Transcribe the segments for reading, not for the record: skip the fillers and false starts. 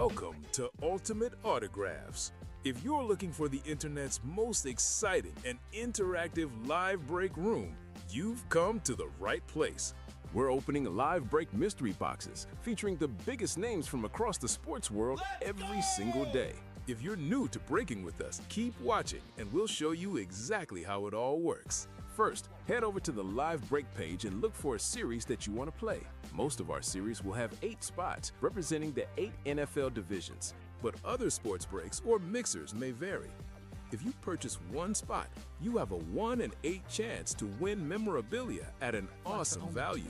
Welcome to Ultimate Autographs. If you're looking for the internet's most exciting and interactive live break room, you've come to the right place. We're opening live break mystery boxes featuring the biggest names from across the sports world every single day. If you're new to breaking with us, keep watching and we'll show you exactly how it all works. First, head over to the live break page and look for a series that you want to play. Most of our series will have 8 spots representing the 8 NFL divisions, but other sports breaks or mixers may vary. If you purchase one spot, you have a 1 in 8 chance to win memorabilia at an awesome value.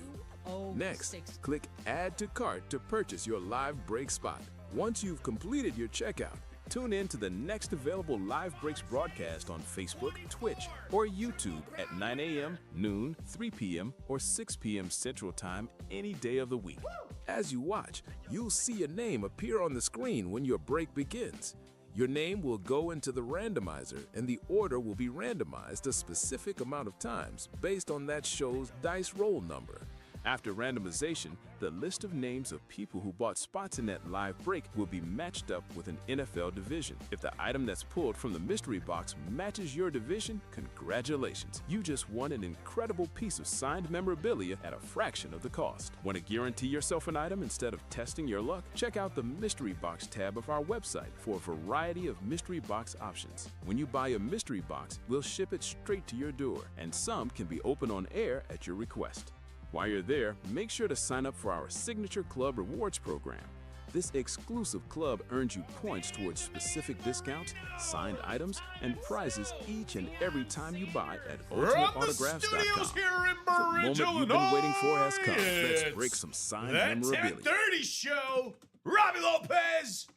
Next, click Add to Cart to purchase your live break spot. Once you've completed your checkout, tune in to the next available Live Breaks broadcast on Facebook, Twitch, or YouTube at 9 a.m., noon, 3 p.m., or 6 p.m. Central Time any day of the week. As you watch, you'll see a name appear on the screen when your break begins. Your name will go into the randomizer and the order will be randomized a specific amount of times based on that show's dice roll number. After randomization, the list of names of people who bought spots in that live break will be matched up with an NFL division. If the item that's pulled from the mystery box matches your division, congratulations. You just won an incredible piece of signed memorabilia at a fraction of the cost. Want to guarantee yourself an item instead of testing your luck? Check out the mystery box tab of our website for a variety of mystery box options. When you buy a mystery box, we'll ship it straight to your door, and some can be opened on air at your request. While you're there, make sure to sign up for our Signature Club Rewards program. This exclusive club earns you points towards specific discounts, signed items, and prizes each and every time you buy at UltimateAutographs.com. Here in The moment you've been waiting for has come. Let's break some signed memorabilia. 10:30 show. Robbie Lopez.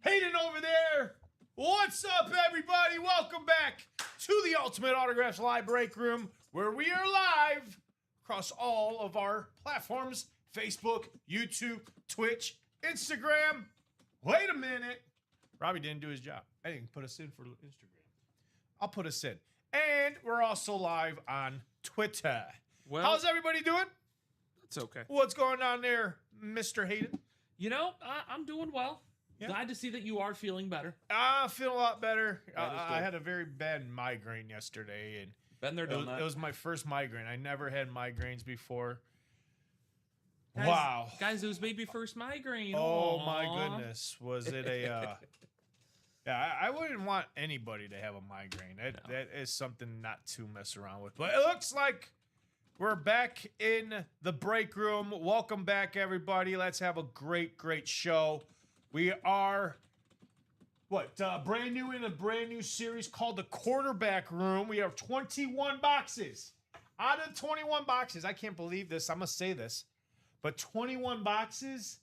Hayden over there. What's up, everybody? Welcome back to the Ultimate Autographs Live Break Room, where we are live across all of our platforms: Facebook, YouTube, Twitch, Instagram. Wait a minute. Robbie didn't do his job. I didn't put us in for Instagram. I'll put us in. And we're also live on Twitter. Well, how's everybody doing? It's okay. What's going on there, Mr. Hayden? You know, I'm doing well. Yeah. Glad to see that you are feeling better. I feel a lot better. I had a very bad migraine yesterday, and been there, done that. It was my first migraine. I never had migraines before. Guys, wow. Guys, it was maybe first migraine. Oh, Aww. my goodness. Was it a... yeah, I wouldn't want anybody to have a migraine. That is something not to mess around with. But it looks like we're back in the break room. Welcome back, everybody. Let's have a great, great show. We are... brand new in a brand new series called the Quarterback Room. We have 21 boxes. Out of 21 boxes, I can't believe this. I'm going to say this. But 21 boxes,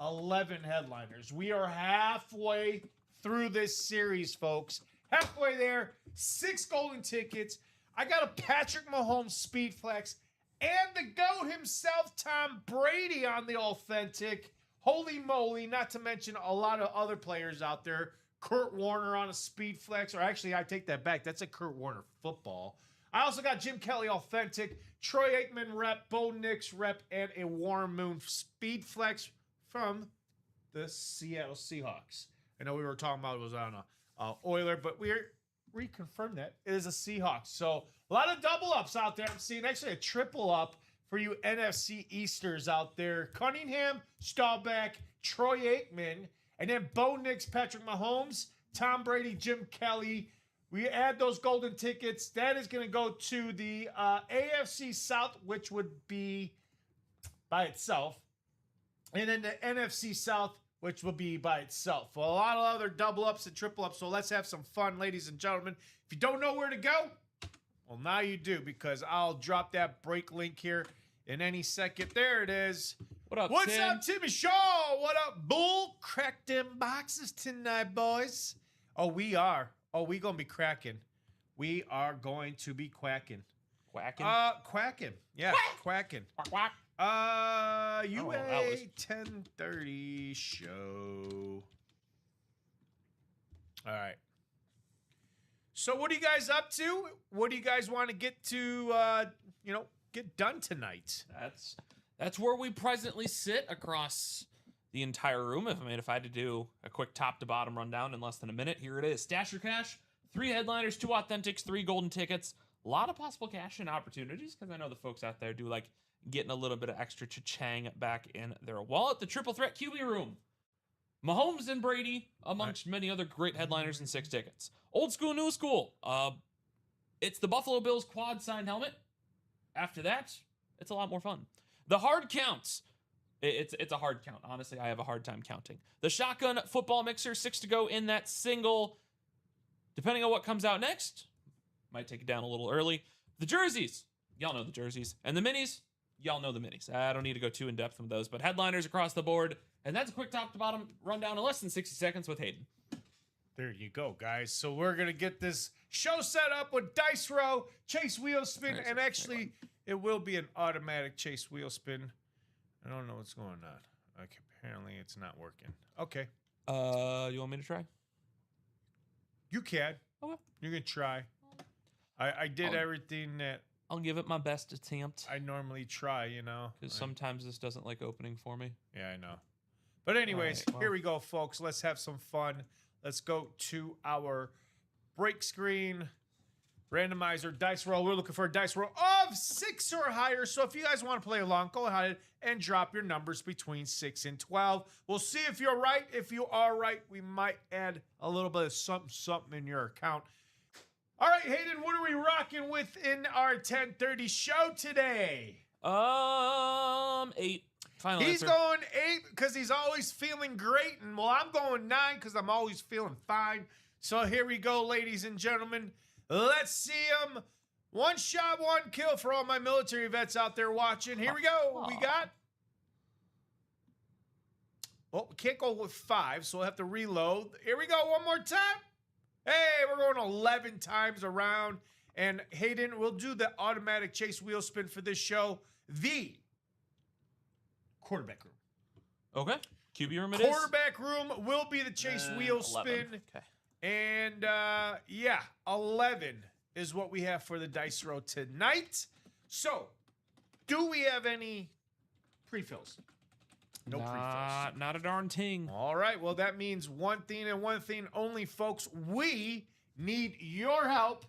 11 headliners. We are halfway through this series, folks. Halfway there. 6 golden tickets. I got a Patrick Mahomes speed flex and the GOAT himself, Tom Brady, on the authentic. Holy moly, not to mention a lot of other players out there. Kurt Warner on a speed flex, or actually, I take that back. That's a Kurt Warner football. I also got Jim Kelly authentic, Troy Aikman rep, Bo Nix rep, and a Warren Moon speed flex from the Seattle Seahawks. I know we were talking about it was on a Oiler, but we reconfirmed that it is a Seahawks. So a lot of double ups out there. I'm seeing actually a triple up for you NFC Easters out there. Cunningham, Staubach, Troy Aikman, and then Bo Nix, Patrick Mahomes, Tom Brady, Jim Kelly. We add those golden tickets. That is going to go to the AFC South, which would be by itself. And then the NFC South, which will be by itself. Well, a lot of other double ups and triple ups. So let's have some fun, ladies and gentlemen. If you don't know where to go, well, now you do, because I'll drop that break link here in any second. There it is. What up, What's Tim? up, Timmy Shaw? What up, Bull? Crack them boxes tonight, boys. Oh, we are. Oh, we going to be cracking. We are going to be quacking. Quacking? Quacking. Yeah, quacking. Quack, quack. UA 10:30 show. All right. So what are you guys up to? What do you guys want to get to, get done tonight? That's where we presently sit across the entire room. If I had to do a quick top to bottom rundown in less than a minute, here it is. Stash your cash, 3 headliners, 2 authentics, 3 golden tickets. A lot of possible cash in opportunities because I know the folks out there do like getting a little bit of extra cha-chang back in their wallet. The triple threat QB room. Mahomes and Brady, amongst many other great headliners and 6 tickets. Old school, new school. It's the Buffalo Bills quad signed helmet. After that, it's a lot more fun. The hard counts. It's a hard count. Honestly, I have a hard time counting. The shotgun football mixer, 6 to go in that single. Depending on what comes out next, might take it down a little early. The jerseys. Y'all know the jerseys. And the minis. Y'all know the minis. I don't need to go too in depth with those, but headliners across the board. And that's a quick top to bottom rundown in less than 60 seconds with Hayden. There you go, guys. So we're going to get this show set up with Dice Row, Chase Wheel Spin, and actually it will be an automatic Chase Wheel Spin. I don't know what's going on. Okay, apparently it's not working. Okay. You want me to try? You can. Okay. You can try. I did everything that I'll give it my best attempt. I normally try, you know. Because sometimes this doesn't like opening for me. Yeah, I know. But anyways, All right, well. Here we go, folks. Let's have some fun. Let's go to our break screen. Randomizer, dice roll. We're looking for a dice roll of 6 or higher. So if you guys want to play along, go ahead and drop your numbers between 6 and 12. We'll see if you're right. If you are right, we might add a little bit of something in your account. All right, Hayden, what are we rocking with in our 1030 show today? 8. Final He's answer. going 8 because he's always feeling great. And well, I'm going 9 because I'm always feeling fine. So here we go, ladies and gentlemen. Let's see him. 1 shot, 1 kill for all my military vets out there watching. Here we go. We got. Oh, we can't go with 5, so we'll have to reload. Here we go. One more time. Hey, we're going 11 times around. And Hayden, we'll do the automatic Chase Wheel Spin for this show. The quarterback room. Okay. QB room it is. Quarterback room will be the Chase Wheel 11. Spin. Okay. And, yeah, 11 is what we have for the dice roll tonight. So, do we have any pre-fills? No pre-fills. Not a darn ting. All right, well, that means one thing and one thing only, folks. We need your help.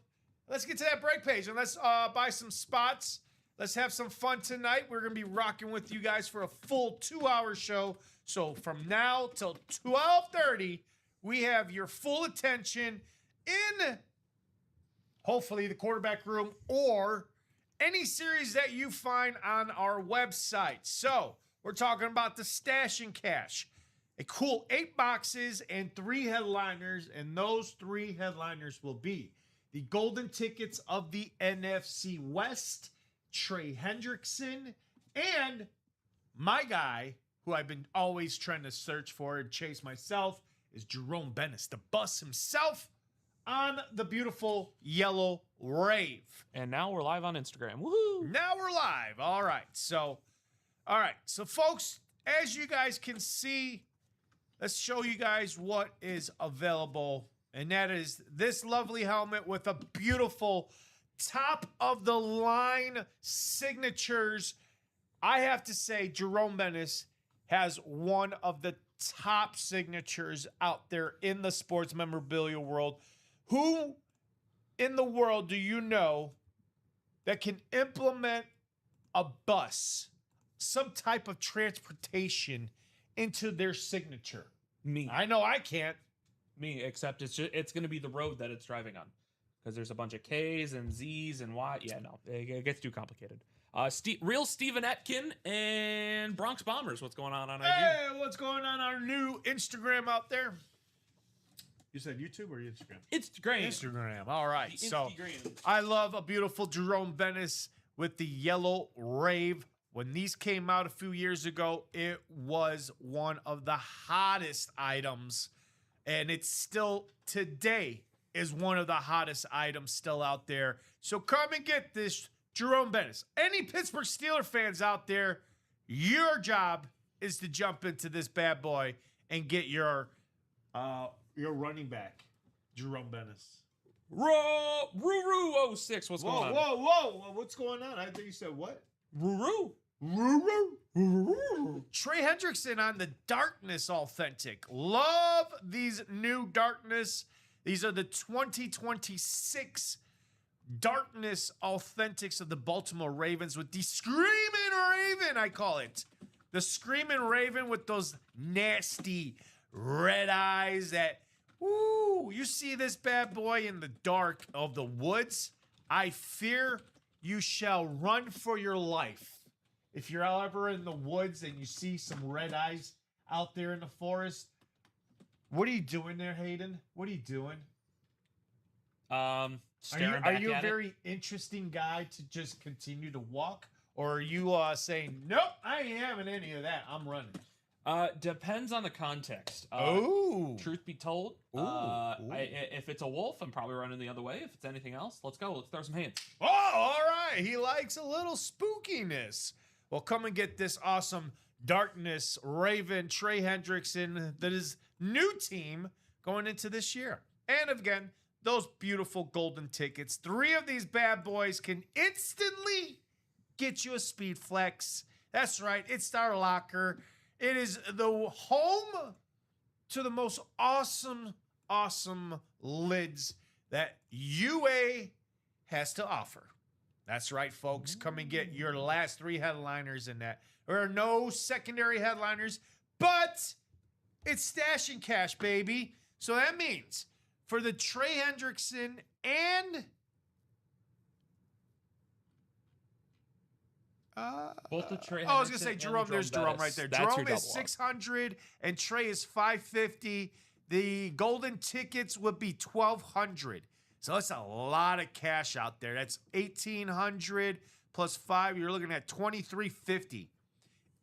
Let's get to that break page and let's buy some spots. Let's have some fun tonight. We're going to be rocking with you guys for a full 2-hour show. So from now till 12:30, we have your full attention in hopefully the quarterback room or any series that you find on our website. So we're talking about the Stash and Cash. A cool 8 boxes and 3 headliners, and those 3 headliners will be the golden tickets of the NFC West, Trey Hendrickson, and my guy, who I've been always trying to search for and chase myself, is Jerome Bennis, the bus himself, on the beautiful yellow rave. And now we're live on Instagram. Woohoo! Now we're live. All right. So folks, as you guys can see, let's show you guys what is available. And that is this lovely helmet with a beautiful top of the line signatures. I have to say, Jerome Bennis has one of the top signatures out there in the sports memorabilia world. Who in the world do you know that can implement a bus, some type of transportation into their signature? Me. I know I can't. Me, except it's going to be the road that it's driving on. Because there's a bunch of K's and Z's and Y. Yeah, no, it gets too complicated. Real Steven Atkin and Bronx Bombers. What's going on IG? Hey, what's going on our new Instagram out there? You said YouTube or Instagram? Instagram. All right. So I love a beautiful Jerome Bennis with the yellow rave. When these came out a few years ago, it was one of the hottest items. And it's still today is one of the hottest items still out there. So come and get this Jerome Bennis. Any Pittsburgh Steelers fans out there, your job is to jump into this bad boy and get your running back, Jerome Bennis. Ruru 06. What's going on? Whoa. What's going on? I think you said what? Ruru. Trey Hendrickson on the Darkness Authentic. Love these new Darkness. These are the 2026 Darkness Authentics of the Baltimore Ravens with the Screaming Raven, I call it. The Screaming Raven with those nasty red eyes that, woo, you see this bad boy in the dark of the woods. I fear you shall run for your life. If you're ever in the woods and you see some red eyes out there in the forest, what are you doing there, Hayden? What are you doing? Are you a very interesting guy to just continue to walk? Or are you saying, nope, I ain't having any of that. I'm running. Depends on the context. Truth be told, if it's a wolf, I'm probably running the other way. If it's anything else, let's go. Let's throw some hands. Oh, all right. He likes a little spookiness. Well, come and get this awesome Darkness Raven Trey Hendrickson, that is new team going into this year. And again, those beautiful golden tickets. 3 of these bad boys can instantly get you a speed flex. That's right. It's our locker. It is the home to the most awesome lids that UA has to offer. That's right, folks. Come and get your last 3 headliners in that. There are no secondary headliners, but it's stash and cash, baby. So that means for the Trey Hendrickson and both the Trey. I was gonna say Jerome. There's Jerome right there. Jerome is 600 and Trey is 550. The golden tickets would be 1,200. So that's a lot of cash out there. That's 1,800 plus 5. You're looking at 2,350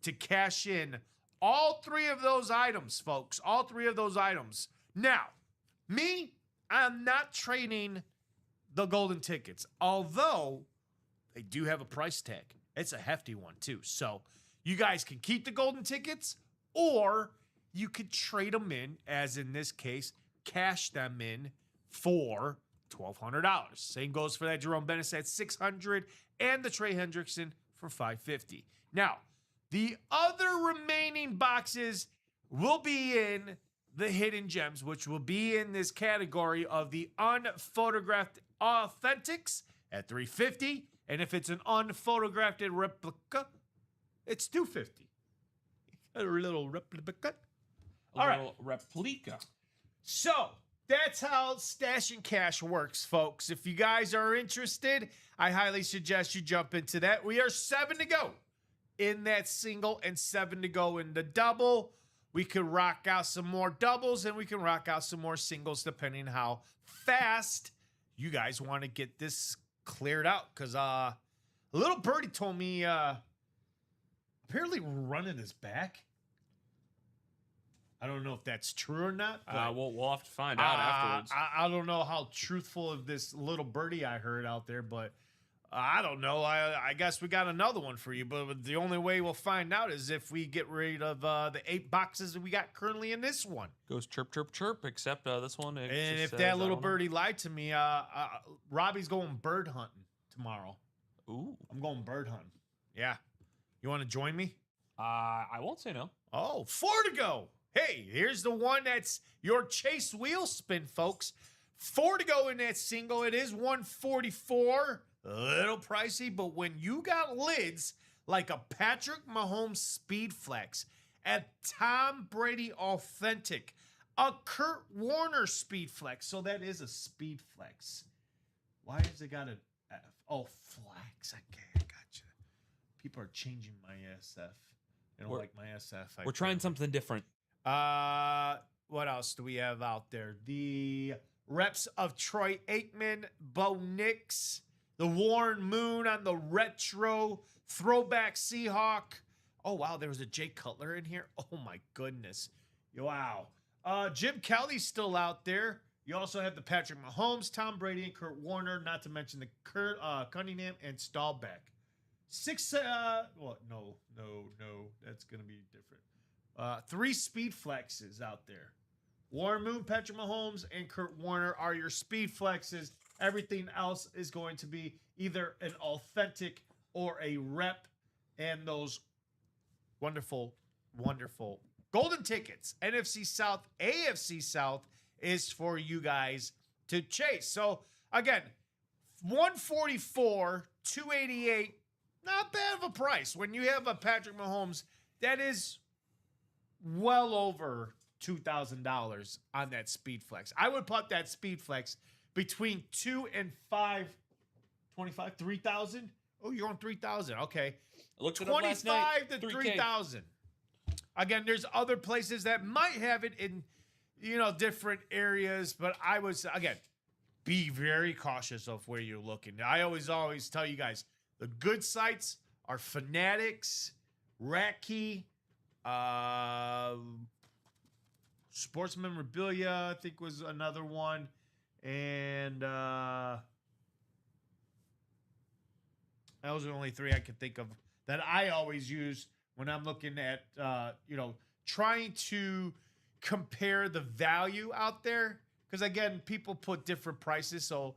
to cash in all 3 of those items, folks. All 3 of those items. Now, me, I'm not trading the golden tickets, although they do have a price tag. It's a hefty one, too. So you guys can keep the golden tickets, or you could trade them in, as in this case, cash them in for $1,200. Same goes for that Jerome Bennis at $600 and the Trey Hendrickson for $550. Now, the other remaining boxes will be in the hidden gems, which will be in this category of the unphotographed authentics at $350. And if it's an unphotographed replica, it's $250. A little replica. All right. Replica. So that's how Stash and Cash works, folks. If you guys are interested, I highly suggest you jump into that. We are 7 to go in that single and 7 to go in the double. We could rock out some more doubles and we can rock out some more singles depending how fast you guys want to get this cleared out. Because a little birdie told me apparently running his back. I don't know if that's true or not. We'll have to find out afterwards. I don't know how truthful of this little birdie I heard out there, but I don't know. I guess we got another one for you, but the only way we'll find out is if we get rid of the 8 boxes that we got currently in this one. Goes chirp, chirp, chirp, except this one. And if that little birdie lied to me, Robbie's going bird hunting tomorrow. Ooh. I'm going bird hunting. Yeah. You want to join me? I won't say no. Oh, 4 to go. Hey, here's the one that's your chase wheel spin, folks. 4 to go in that single. It is $144. A little pricey, but when you got lids like a Patrick Mahomes Speed Flex, a Tom Brady Authentic, a Kurt Warner Speed Flex, so that is a Speed Flex. Why has it got an F? Oh, Flex. Okay, I got you. People are changing my SF. They don't like my SF. We're trying something different. What else do we have out there? The reps of Troy Aikman, Bo Nix, the Warren Moon on the retro throwback Seahawk. Oh, wow, there was a Jay Cutler in here. Oh, my goodness. Wow. Jim Kelly's still out there. You also have the Patrick Mahomes, Tom Brady, and Kurt Warner, not to mention the Cunningham and Staubach. 6, no, that's going to be different. 3 speed flexes out there. Warren Moon, Patrick Mahomes, and Kurt Warner are your speed flexes. Everything else is going to be either an authentic or a rep and those wonderful, wonderful golden tickets. NFC South, AFC South is for you guys to chase. So again, 144, 288, not bad of a price. When you have a Patrick Mahomes, that is well over $2,000 on that speed flex. I would put that speed flex between 2 and 5, 25, 3,000. Oh, you're on 3,000. Okay. I looked it up last night. 25 to 3K. 3,000. Again, there's other places that might have it in, different areas, but I was, again, be very cautious of where you're looking. I always tell you guys, the good sites are Fanatics, Ratkey, Sports Memorabilia, I think was another one, and those are the only three I can think of that I always use when I'm looking at, trying to compare the value out there. Because, again, people put different prices. So,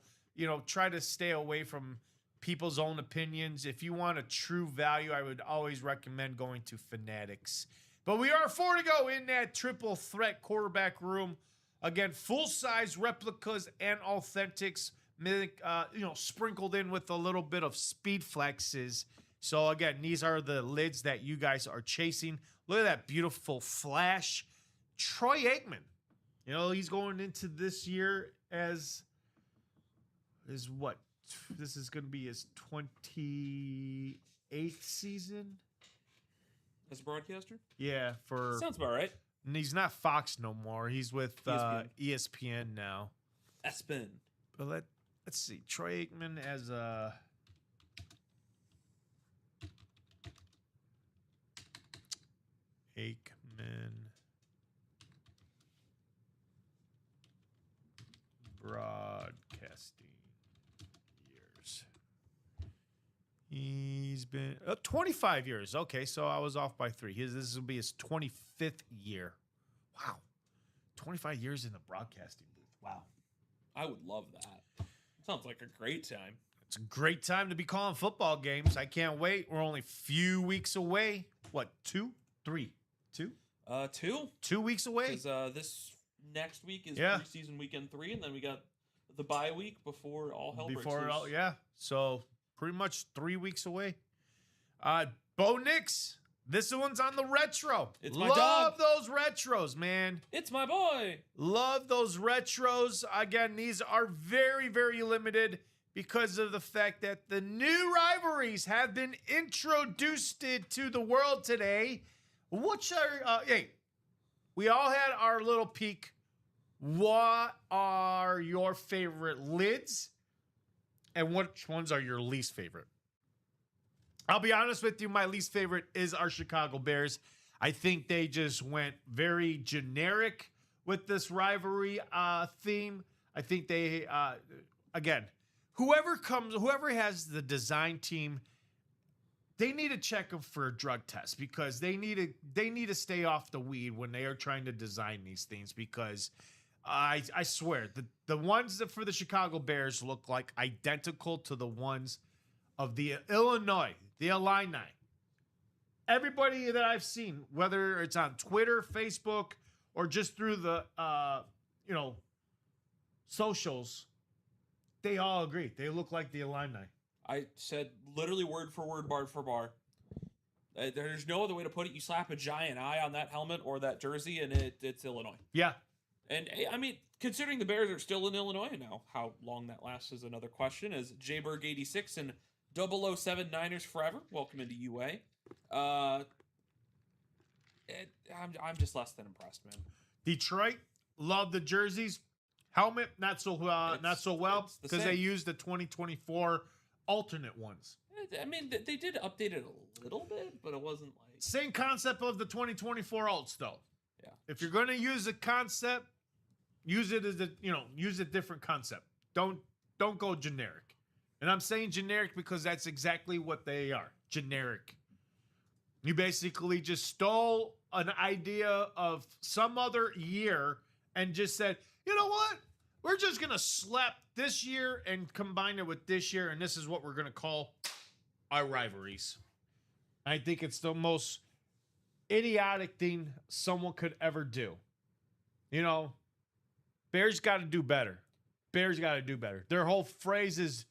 try to stay away from people's own opinions. If you want a true value, I would always recommend going to Fanatics. But we are 4 to go in that triple threat quarterback room. Again, full-size replicas and authentics, sprinkled in with a little bit of speed flexes. So, again, these are the lids that you guys are chasing. Look at that beautiful flash. Troy Aikman. He's going into this year as what? This is going to be his 28th season? As a broadcaster? Yeah. Sounds about right. And he's not Fox no more. He's with ESPN now. ESPN. But let's see. Troy Aikman as a... Aikman broadcasting years. He's been 25 years. Okay, so I was off by 3. This will be his 25th year. Wow. 25 years in the broadcasting booth. Wow. I would love that. Sounds like a great time. It's a great time to be calling football games. I can't wait. We're only a few weeks away. What, 2? 3? 2? 2. 2 weeks away. Because this next week is preseason weekend 3, and then we got the bye week before all hell breaks loose. Yeah. So pretty much 3 weeks away. Bo Nix. This one's on the retro. It's my dog. Love those retros, man. It's my boy. Love those retros. Again, these are very, very limited because of the fact that the new rivalries have been introduced to the world today. Which are, we all had our little peek. What are your favorite lids? And which ones are your least favorite? I'll be honest with you, my least favorite is our Chicago Bears. I think they just went very generic with this rivalry theme. I think they, again, whoever has the design team, they need to check them for a drug test because they need to stay off the weed when they are trying to design these things because I swear the ones that for the Chicago Bears look like identical to the ones of the Illinois, the Illini. Everybody that I've seen, whether it's on Twitter, Facebook, or just through the socials, they all agree. They look like the Illini. I said literally word for word, bar for bar. There's no other way to put it. You slap a giant eye on that helmet or that jersey, and it's Illinois. Yeah. And, I mean, considering the Bears are still in Illinois now, how long that lasts is another question. As Jberg86 and 007 Niners forever, welcome into UA. I'm just less than impressed, man. Detroit, love the jerseys. Helmet, not so well, because they used the 2024 alternate ones. I mean, they did update it a little bit, but it wasn't like... Same concept of the 2024 alts, though. Yeah. If you're going to use a concept, use it as use a different concept. Don't go generic. And I'm saying generic because that's exactly what they are. Generic. You basically just stole an idea of some other year and just said, you know what? We're just going to slap this year and combine it with this year, and this is what we're going to call our rivalries. I think it's the most idiotic thing someone could ever do. You know, Bears got to do better. Bears got to do better. Their whole phrase is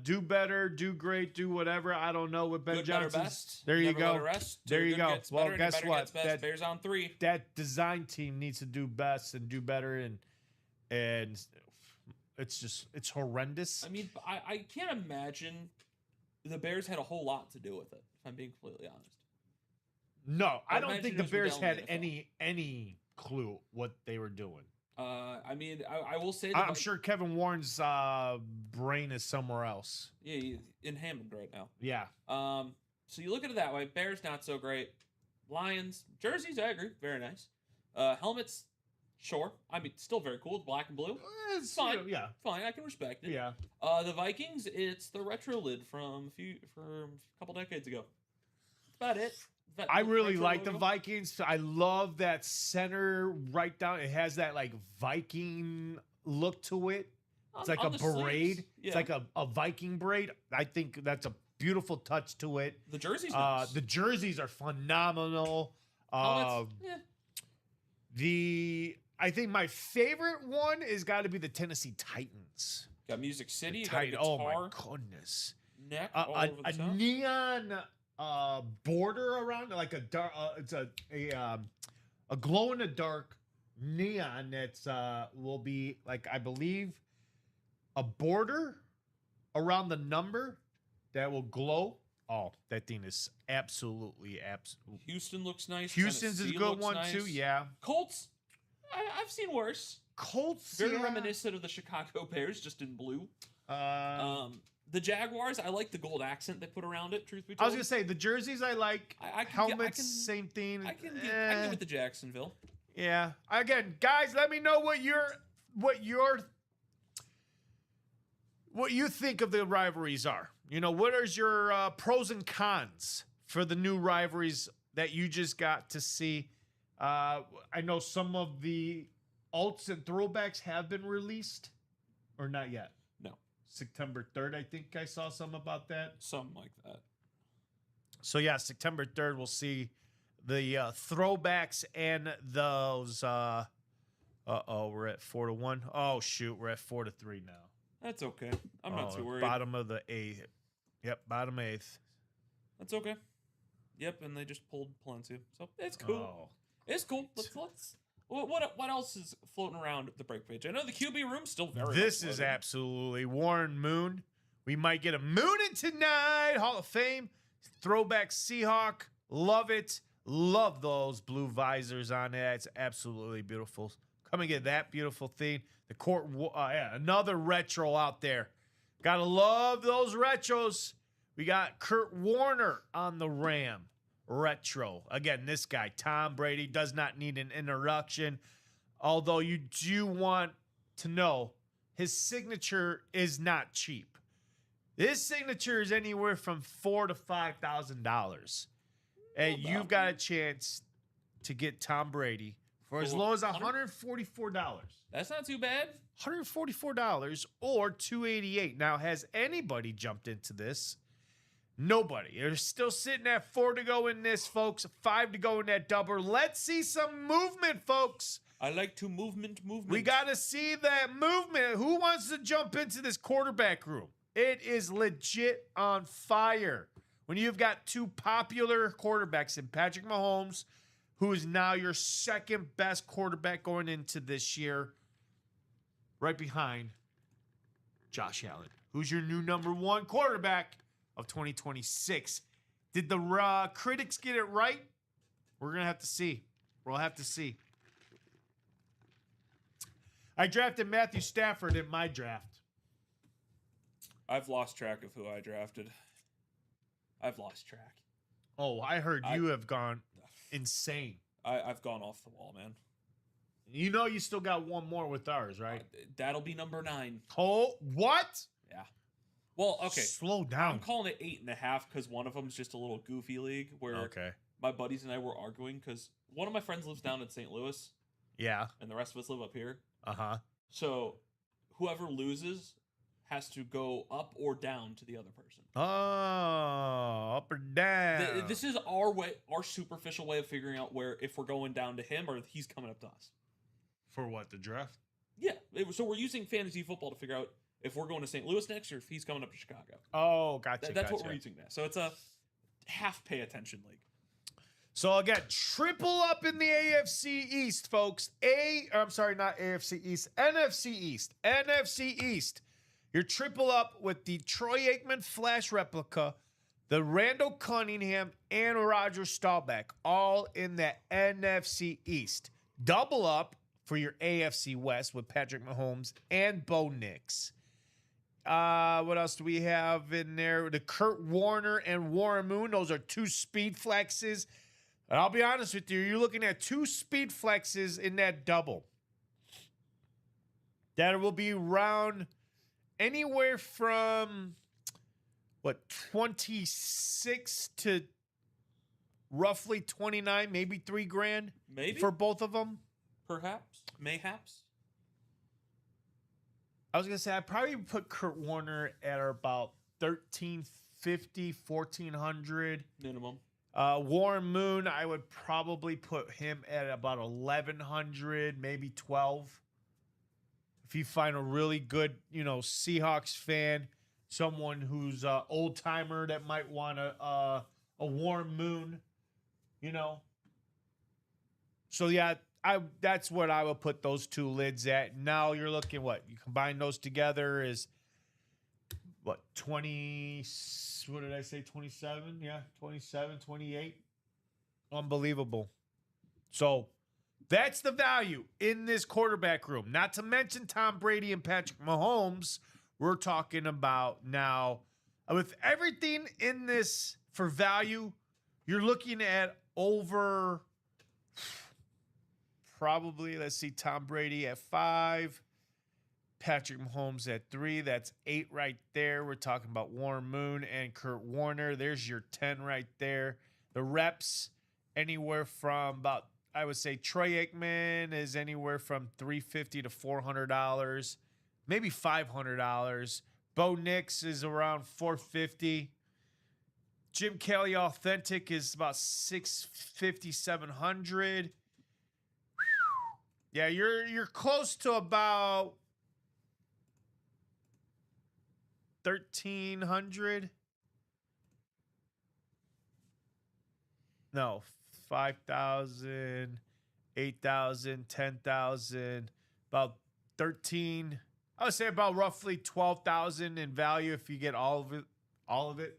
do better, do great, do whatever. I don't know what Ben Good, Johnson. better, best. There you Never go. let it rest. There you Good go. gets Well, better, guess better what? gets best. That- Bears on 3. That design team needs to do best and do better, and it's horrendous. I mean, I can't imagine the Bears had a whole lot to do with it, if I'm being completely honest. No, I don't imagine think it the was Bears had rebelling any clue what they were doing. I mean, I will say that I'm sure Kevin Warren's brain is somewhere else. Yeah, he's in Hammond right now. Yeah. So you look at it that way. Bears not so great. Lions jerseys, I agree, very nice. Helmets, sure. I mean, still very cool. Black and blue. It's Fine. Yeah. Fine, I can respect it. Yeah. The Vikings, it's the retro lid from a couple decades ago. That's about it. That I really retro like the logo. Vikings. I love that center right down. It has that like Viking look to it. It's like a on the sleeves. braid. Yeah. It's like a Viking braid. I think that's a beautiful touch to it. The jerseys. Nice. The jerseys are phenomenal. Helmets, yeah. I think my favorite one is got to be the Tennessee Titans. Got Music City. You got a Titan. guitar, Oh my goodness. neck all over the A top. neon border around it, like a dark. It's a glow in the dark neon that's will be like, I believe, a border around the number that will glow. Oh, that thing is absolutely. Houston looks nice. Houston's is a Tennessee good looks one nice. too. Yeah. Colts. I've seen worse. Colts. Very yeah. reminiscent of the Chicago Bears, just in blue. The Jaguars, I like the gold accent they put around it. Truth be told, I was gonna say the jerseys I like. I can Helmets, same thing. I can get with the Jacksonville. Yeah. Again, guys, let me know what you think of the rivalries are. You know, what is your pros and cons for the new rivalries that you just got to see? I know some of the alts and throwbacks have been released, or not yet. No. September 3rd, I think I saw some about that. Something like that. So yeah, September 3rd, we'll see the throwbacks and those. We're at 4-1. Oh shoot, we're at 4-3 now. That's okay. I'm not too worried. Bottom of the 8th. Yep, bottom 8th. That's okay. Yep, and they just pulled Palencia, so it's cool. Oh. It's cool. Let's. What else is floating around the break page? I know the QB room's still very. This much is loaded. absolutely Warren Moon. We might get a Moonin tonight. Hall of Fame. Throwback Seahawk. Love it. Love those blue visors on it. It's absolutely beautiful. Come and get that beautiful thing. The court, another retro out there. Gotta love those retros. We got Kurt Warner on the Ram retro. Again, this guy, Tom Brady, does not need an introduction. Although you do want to know, his signature is not cheap. His signature is anywhere from $4,000 to $5,000. And you've got a chance to get Tom Brady for as low as $144. That's not too bad. $144 or $288. Now, has anybody jumped into this? Nobody. They're still sitting at 4 to go in this, folks. 5 to go in that doubler. Let's see some movement, folks. I like to movement. We got to see that movement. Who wants to jump into this quarterback room? It is legit on fire. When you've got two popular quarterbacks in Patrick Mahomes, who is now your second best quarterback going into this year, right behind Josh Allen, who's your new number one quarterback of 2026. Did the critics get it right? We're going to have to see. We'll have to see. I drafted Matthew Stafford in my draft. I've lost track of who I drafted. I've lost track. Oh, I heard you have gone insane. I've gone off the wall, man. You know you still got one more with ours, right? That'll be number 9. Oh, what? Yeah. Well, okay. Slow down. I'm calling it 8.5 because one of them's just a little goofy league where my buddies and I were arguing because one of my friends lives down in St. Louis. Yeah. And the rest of us live up here. Uh-huh. So whoever loses has to go up or down to the other person. Oh, up or down. This is our superficial way of figuring out where if we're going down to him or if he's coming up to us. For what, the draft? Yeah. So we're using fantasy football to figure out if we're going to St. Louis next or if he's coming up to Chicago. Oh, gotcha. That's what we're using now. So it's a half pay attention league. So again, triple up in the AFC East, folks. Not AFC East, NFC East. NFC East. You're triple up with the Troy Aikman Flash replica, the Randall Cunningham, and Roger Staubach, all in the NFC East. Double up for your AFC West with Patrick Mahomes and Bo Nix. What else do we have in there? The Kurt Warner and Warren Moon. Those are two speed flexes. And I'll be honest with you, you're looking at two speed flexes in that double. That will be around anywhere from, 26 to roughly 29, maybe $3,000? Maybe. For both of them? Perhaps. Mayhaps. I was going to say, I'd probably put Kurt Warner at about $1,350, $1,400. Minimum. Warren Moon, I would probably put him at about $1,100, maybe $1,200. If you find a really good, Seahawks fan, someone who's an old timer that might want a Warren Moon, So yeah, that's what I would put those two lids at. Now you're looking you combine those together is 20, what did I say, 27? Yeah, 27, 28. Unbelievable. So that's the value in this quarterback room. Not to mention Tom Brady and Patrick Mahomes. We're talking about now, with everything in this for value, you're looking at over probably, let's see, Tom Brady at 5. Patrick Mahomes at 3. That's 8 right there. We're talking about Warren Moon and Kurt Warner. There's your 10 right there. The reps, anywhere from about, I would say Troy Aikman is anywhere from $350 to $400, maybe $500. Bo Nix is around $450. Jim Kelly Authentic is about $650, $700. Yeah, you're close to about $1,300. No, 5,000, 8,000, 10,000, about 13. I would say about roughly 12,000 in value if you get all of it,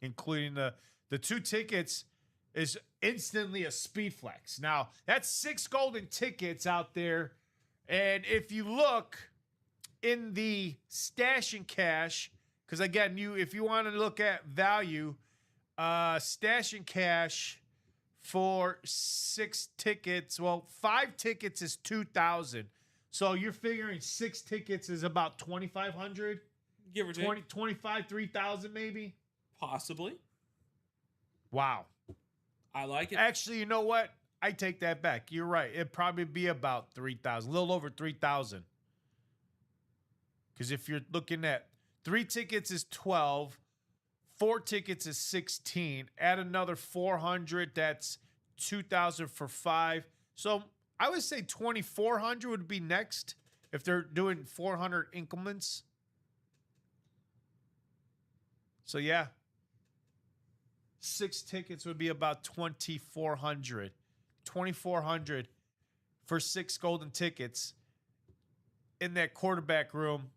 including the 2 tickets is instantly a speed flex. Now, that's 6 golden tickets out there. And if you look in the stash and cash, because again, if you want to look at value, stash and cash for 6 tickets, 5 tickets is $2,000. So you're figuring 6 tickets is about $2,500, give or take 25, $3,000 maybe, possibly. Wow, I like it. Actually, you know what? I take that back. You're right. It'd probably be about $3,000, a little over $3,000. Because if you're looking at 3 tickets is 12, 4 tickets is 16. Add another 400, that's 2,000 for 5. So I would say 2,400 would be next if they're doing 400 increments. So yeah, 6 tickets would be about 2,400. 2,400 for 6 golden tickets in that quarterback room.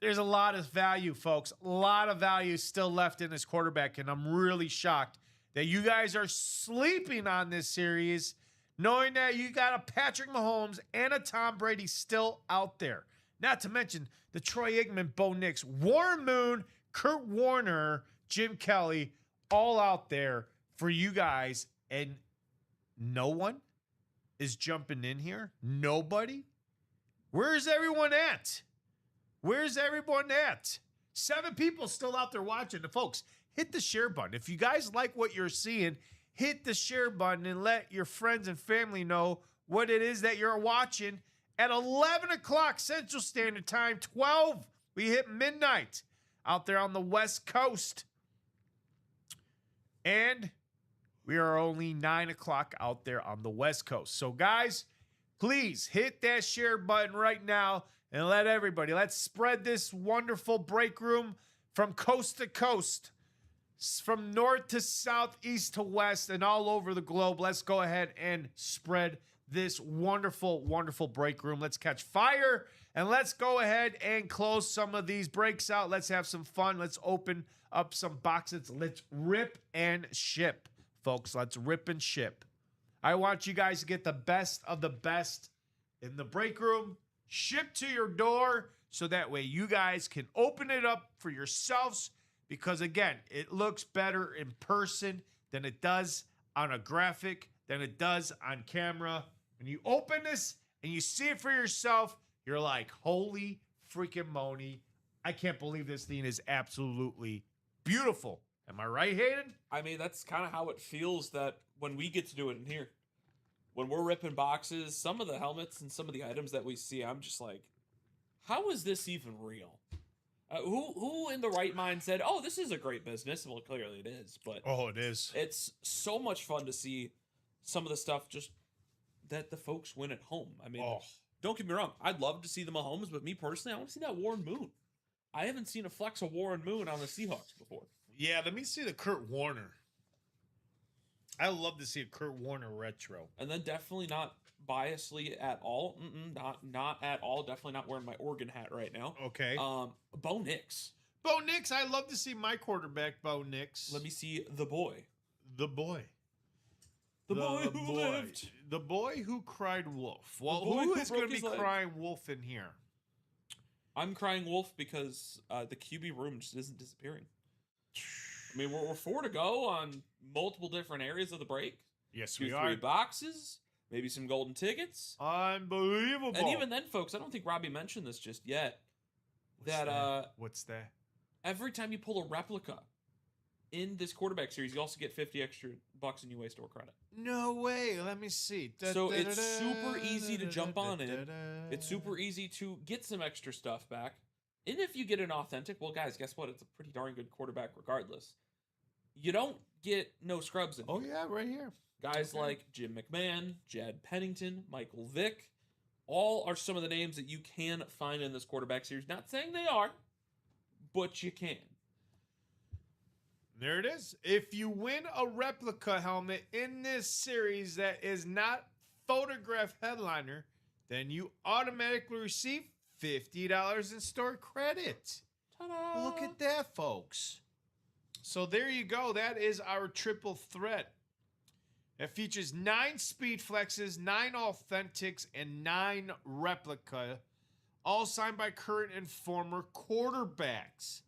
There's a lot of value, folks. A lot of value still left in this quarterback, and I'm really shocked that you guys are sleeping on this series, knowing that you got a Patrick Mahomes and a Tom Brady still out there. Not to mention the Troy Aikman, Bo Nix, Warren Moon, Kurt Warner, Jim Kelly, all out there for you guys, and no one is jumping in here. Nobody. Where's everyone at? Where's everyone at? 7 people still out there watching. And folks, hit the share button. If you guys like what you're seeing, hit the share button and let your friends and family know what it is that you're watching at 11 o'clock Central Standard Time, 12 We hit midnight out there on the West Coast. And we are only 9 o'clock out there on the West Coast. So, guys, please hit that share button right now and let's spread this wonderful break room from coast to coast, from north to south, east to west, and all over the globe. Let's go ahead and spread this wonderful, wonderful break room. Let's catch fire, and let's go ahead and close some of these breaks out. Let's have some fun. Let's open up some boxes. Let's rip and ship, folks. Let's rip and ship. I want you guys to get the best of the best in the break room, shipped to your door, so that way you guys can open it up for yourselves, because, again, it looks better in person than it does on a graphic, than it does on camera. When you open this and you see it for yourself, you're like, holy freaking Moni. I can't believe this thing is absolutely beautiful. Am I right, Hayden? I mean, that's kind of how it feels that when we get to do it in here. When we're ripping boxes, some of the helmets and some of the items that we see, I'm just like, how is this even real? Who in the right mind said, oh, this is a great business? Well, clearly it is. But oh, it is. It's so much fun to see some of the stuff just that the folks win at home. I mean, don't get me wrong. I'd love to see the Mahomes, but me personally, I want to see that Warren Moon. I haven't seen a flex of Warren Moon on the Seahawks before. Yeah, let me see the Kurt Warner. I love to see a Kurt Warner retro. And then definitely not biasly at all. Not at all. Definitely not wearing my Oregon hat right now. Okay. Bo Nix. Bo Nix. I love to see my quarterback, Bo Nix. Let me see the boy. The boy. The boy who lived. The boy who cried wolf. Well, who is going to be crying wolf in here? I'm crying wolf because the QB room just isn't disappearing. I mean, we're 4 to go on multiple different areas of the break. Yes, we are. 3 boxes, maybe some golden tickets. Unbelievable. And even then, folks, I don't think Robbie mentioned this just yet. What's that? Every time you pull a replica in this quarterback series, you also get 50 extra bucks in UA store credit. No way. Let me see. So it's super easy to jump on in. It's super easy to get some extra stuff back. And if you get an authentic, well, guys, guess what? It's a pretty darn good quarterback regardless. You don't get no scrubs in. Oh, yeah, right here. Guys like Jim McMahon, Jed Pennington, Michael Vick, all are some of the names that you can find in this quarterback series. Not saying they are, but you can. There it is. If you win a replica helmet in this series that is not photograph headliner, then you automatically receive $50 in store credit. Ta-da! Look at that, folks. So there you go. That is our triple threat. It features 9 speed flexes, 9 authentics, and 9 replica, all signed by current and former quarterbacks.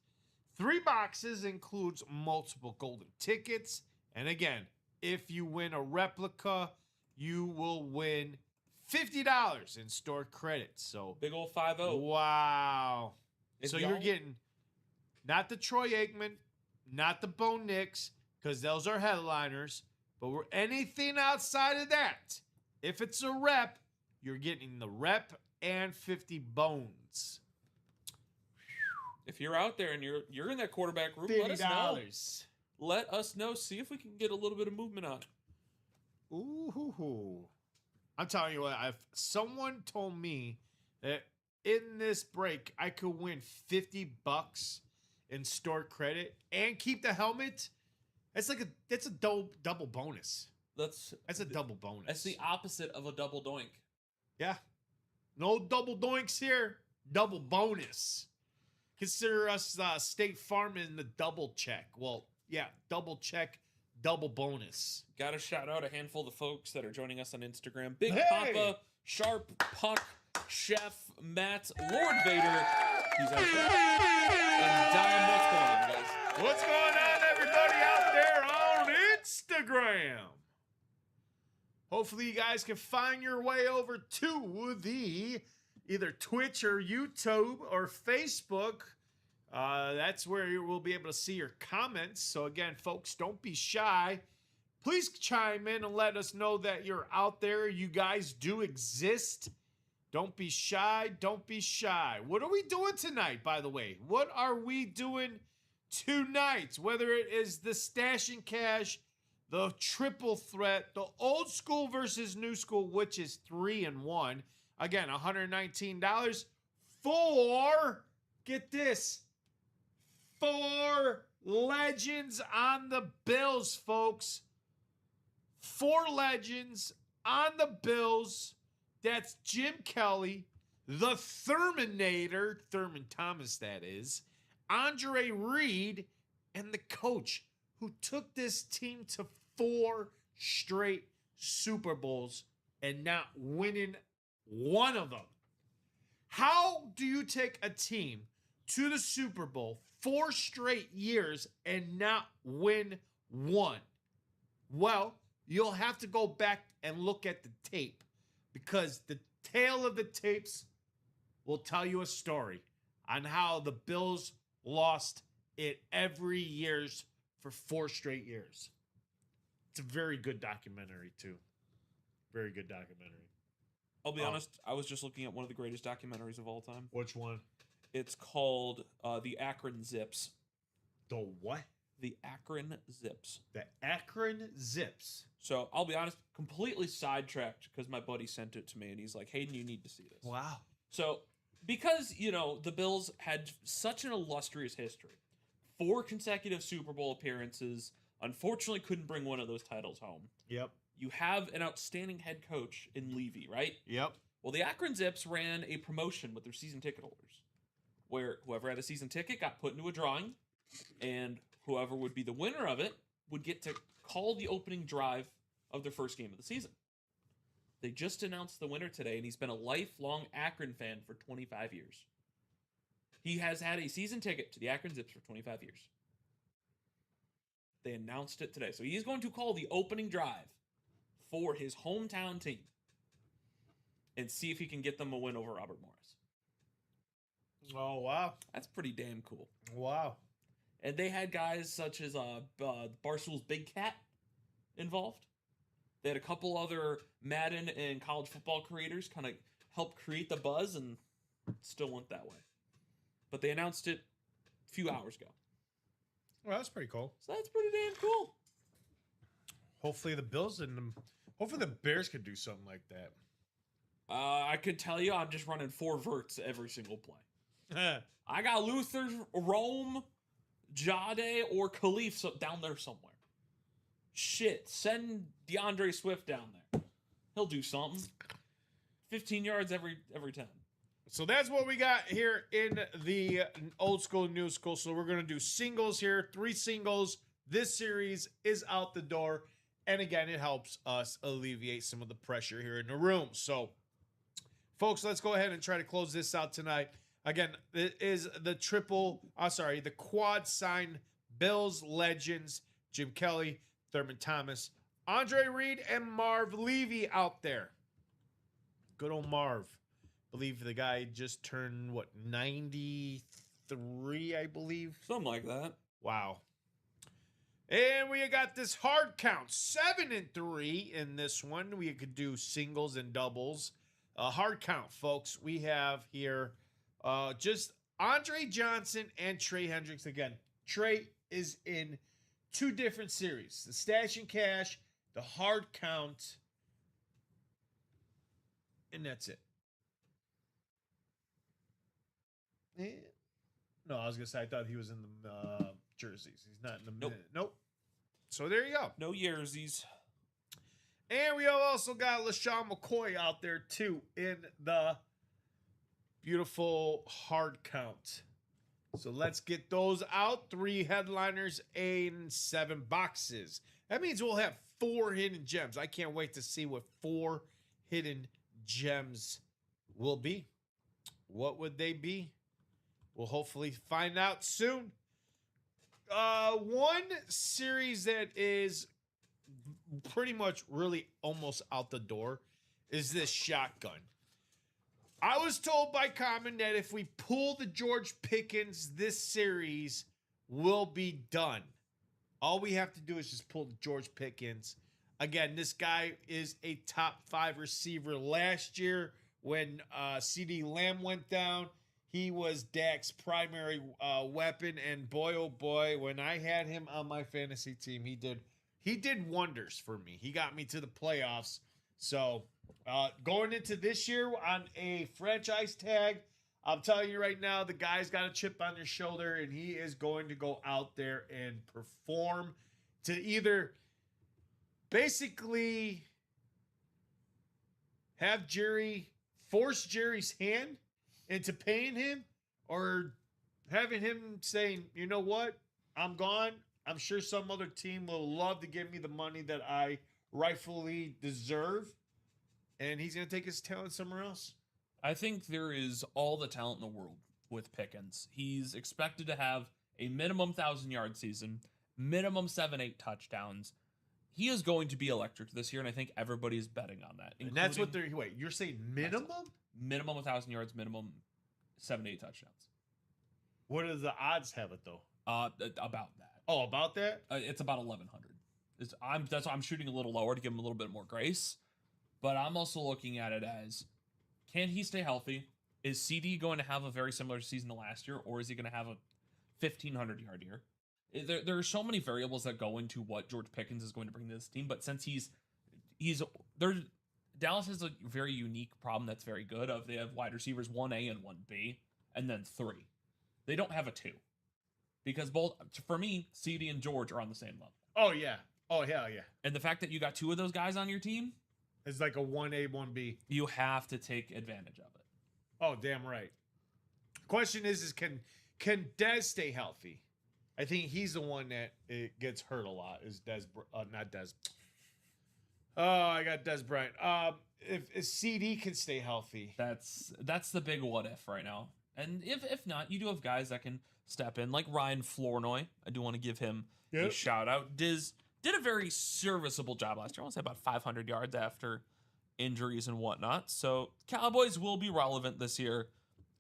3 boxes includes multiple golden tickets. And again, if you win a replica, you will win $50 in store credit. So big old 5-0. Wow. So you're getting not the Troy Aikman, not the Bo Nix, because those are headliners. But anything outside of that, if it's a rep, you're getting the rep and 50 bones. If you're out there and you're in that quarterback room, $50. let us know. Let us know. See if we can get a little bit of movement on it. Ooh. I'm telling you what, if someone told me that in this break I could win $50 in store credit and keep the helmet, that's a double bonus. That's a double bonus. That's the opposite of a double doink. Yeah. No double doinks here. Double bonus. Consider us State Farm in the double check. Well, yeah, double check, double bonus. Got to shout out a handful of the folks that are joining us on Instagram. Big Papa, Sharp Puck, Chef Matt, Lord Vader. He's out there. And Dom, what's going on, guys? What's going on, everybody out there on Instagram? Hopefully you guys can find your way over to the either Twitch or YouTube or Facebook. That's where you will be able to see your comments. So again, folks, don't be shy. Please chime in and let us know that you're out there. You guys do exist. Don't be shy. Don't be shy. What are we doing tonight, by the way? What are we doing tonight? Whether it is the Stash and Cash, the triple threat, the old school versus new school, which is 3-1. Again, $119 for, get this, 4 legends on the Bills, folks. 4 legends on the Bills. That's Jim Kelly, the Thurminator, Thurman Thomas that is, Andre Reed, and the coach who took this team to 4 straight Super Bowls and not winning one of them. How do you take a team to the Super Bowl 4 straight years and not win one? Well, you'll have to go back and look at the tape, because the tail of the tapes will tell you a story on how the Bills lost it every years for 4 straight years. It's a very good documentary, too. Very good documentary. I'll be honest, I was just looking at one of the greatest documentaries of all time. Which one? It's called The Akron Zips. The what? The Akron Zips. The Akron Zips. So I'll be honest, completely sidetracked because my buddy sent it to me and he's like, Hayden, you need to see this. Wow. So because, the Bills had such an illustrious history, 4 consecutive Super Bowl appearances, unfortunately couldn't bring one of those titles home. Yep. You have an outstanding head coach in Levy, right? Yep. Well, the Akron Zips ran a promotion with their season ticket holders where whoever had a season ticket got put into a drawing, and whoever would be the winner of it would get to call the opening drive of their first game of the season. They just announced the winner today, and he's been a lifelong Akron fan for 25 years. He has had a season ticket to the Akron Zips for 25 years. They announced it today. So he's going to call the opening drive for his hometown team and see if he can get them a win over Robert Morris. Oh, wow. That's pretty damn cool. Wow. And they had guys such as Barstool's Big Cat involved. They had a couple other Madden and college football creators kind of help create the buzz, and still went that way. But they announced it a few hours ago. Well, that's pretty cool. So that's pretty damn cool. Hopefully the Bills and hopefully the Bears could do something like that. I could tell you I'm just running 4 verts every single play. I got Luther, Rome, Jade, or Khalif down there somewhere. Shit, send DeAndre Swift down there. He'll do something. 15 yards every time. So that's what we got here in the old school, new school. So we're going to do singles here, 3 singles. This series is out the door. And again, it helps us alleviate some of the pressure here in the room. So, folks, let's go ahead and try to close this out tonight. Again, it is the the quad sign Bills legends, Jim Kelly, Thurman Thomas, Andre Reed, and Marv Levy out there. Good old Marv. I believe the guy just turned, 93, I believe? Something like that. Wow. And we got this hard count, 7-3 in this one. We could do singles and doubles. Hard count, folks. We have here just Andre Johnson and Trey Hendricks. Again, Trey is in 2 different series. The Stash and Cash, the hard count, and that's it. No, I was going to say, I thought he was in the jerseys. He's not in the minute. Nope. So there you go. No Yersies. And we have also got LaShawn McCoy out there, too, in the beautiful hard count. So let's get those out. 3 headliners and 7 boxes. That means we'll have 4 hidden gems. I can't wait to see what 4 hidden gems will be. What would they be? We'll hopefully find out soon. One series that is pretty much really almost out the door is this shotgun. I was told by Common that if we pull the George Pickens, this series will be done. All we have to do is just pull the George Pickens. Again, this guy is a top 5 receiver last year when CD Lamb went down. He was Dak's primary weapon, and boy, oh boy, when I had him on my fantasy team, he did wonders for me. He got me to the playoffs. So going into this year on a franchise tag, I'm telling you right now, the guy's got a chip on his shoulder, and he is going to go out there and perform to either basically have force Jerry's hand into paying him, or having him saying, you know what, I'm gone. I'm sure some other team will love to give me the money that I rightfully deserve, and he's going to take his talent somewhere else. I think there is all the talent in the world with Pickens. He's expected to have a minimum 1,000-yard season, minimum 7-8 touchdowns. He is going to be electric this year, and I think everybody is betting on that. And that's what they're... Wait, you're saying minimum? Minimum 1,000 yards, minimum 7-8 touchdowns. What do the odds have it, though? About that. Oh, about that? It's about 1,100. That's why I'm shooting a little lower to give him a little bit more grace. But I'm also looking at it as, can he stay healthy? Is CD going to have a very similar season to last year, or is he going to have a 1,500-yard year? There are so many variables that go into what George Pickens is going to bring to this team, but since Dallas has a very unique problem that's very good. They have wide receivers 1A and 1B, and then 3. They don't have a 2. Because both, for me, CD and George are on the same level. Oh, yeah. Oh, hell yeah. And the fact that you got 2 of those guys on your team, it's like a 1A, 1B. You have to take advantage of it. Oh, damn right. Question is can Dez stay healthy? I think he's the one that it gets hurt a lot. Is Dez? Not Dez. Oh, I got Dez Bryant. If CD can stay healthy, that's the big what if right now. And if not, you do have guys that can step in, like Ryan Flournoy. I do want to give him a shout out. Did a very serviceable job last year. I want to say about 500 yards after injuries and whatnot. So Cowboys will be relevant this year,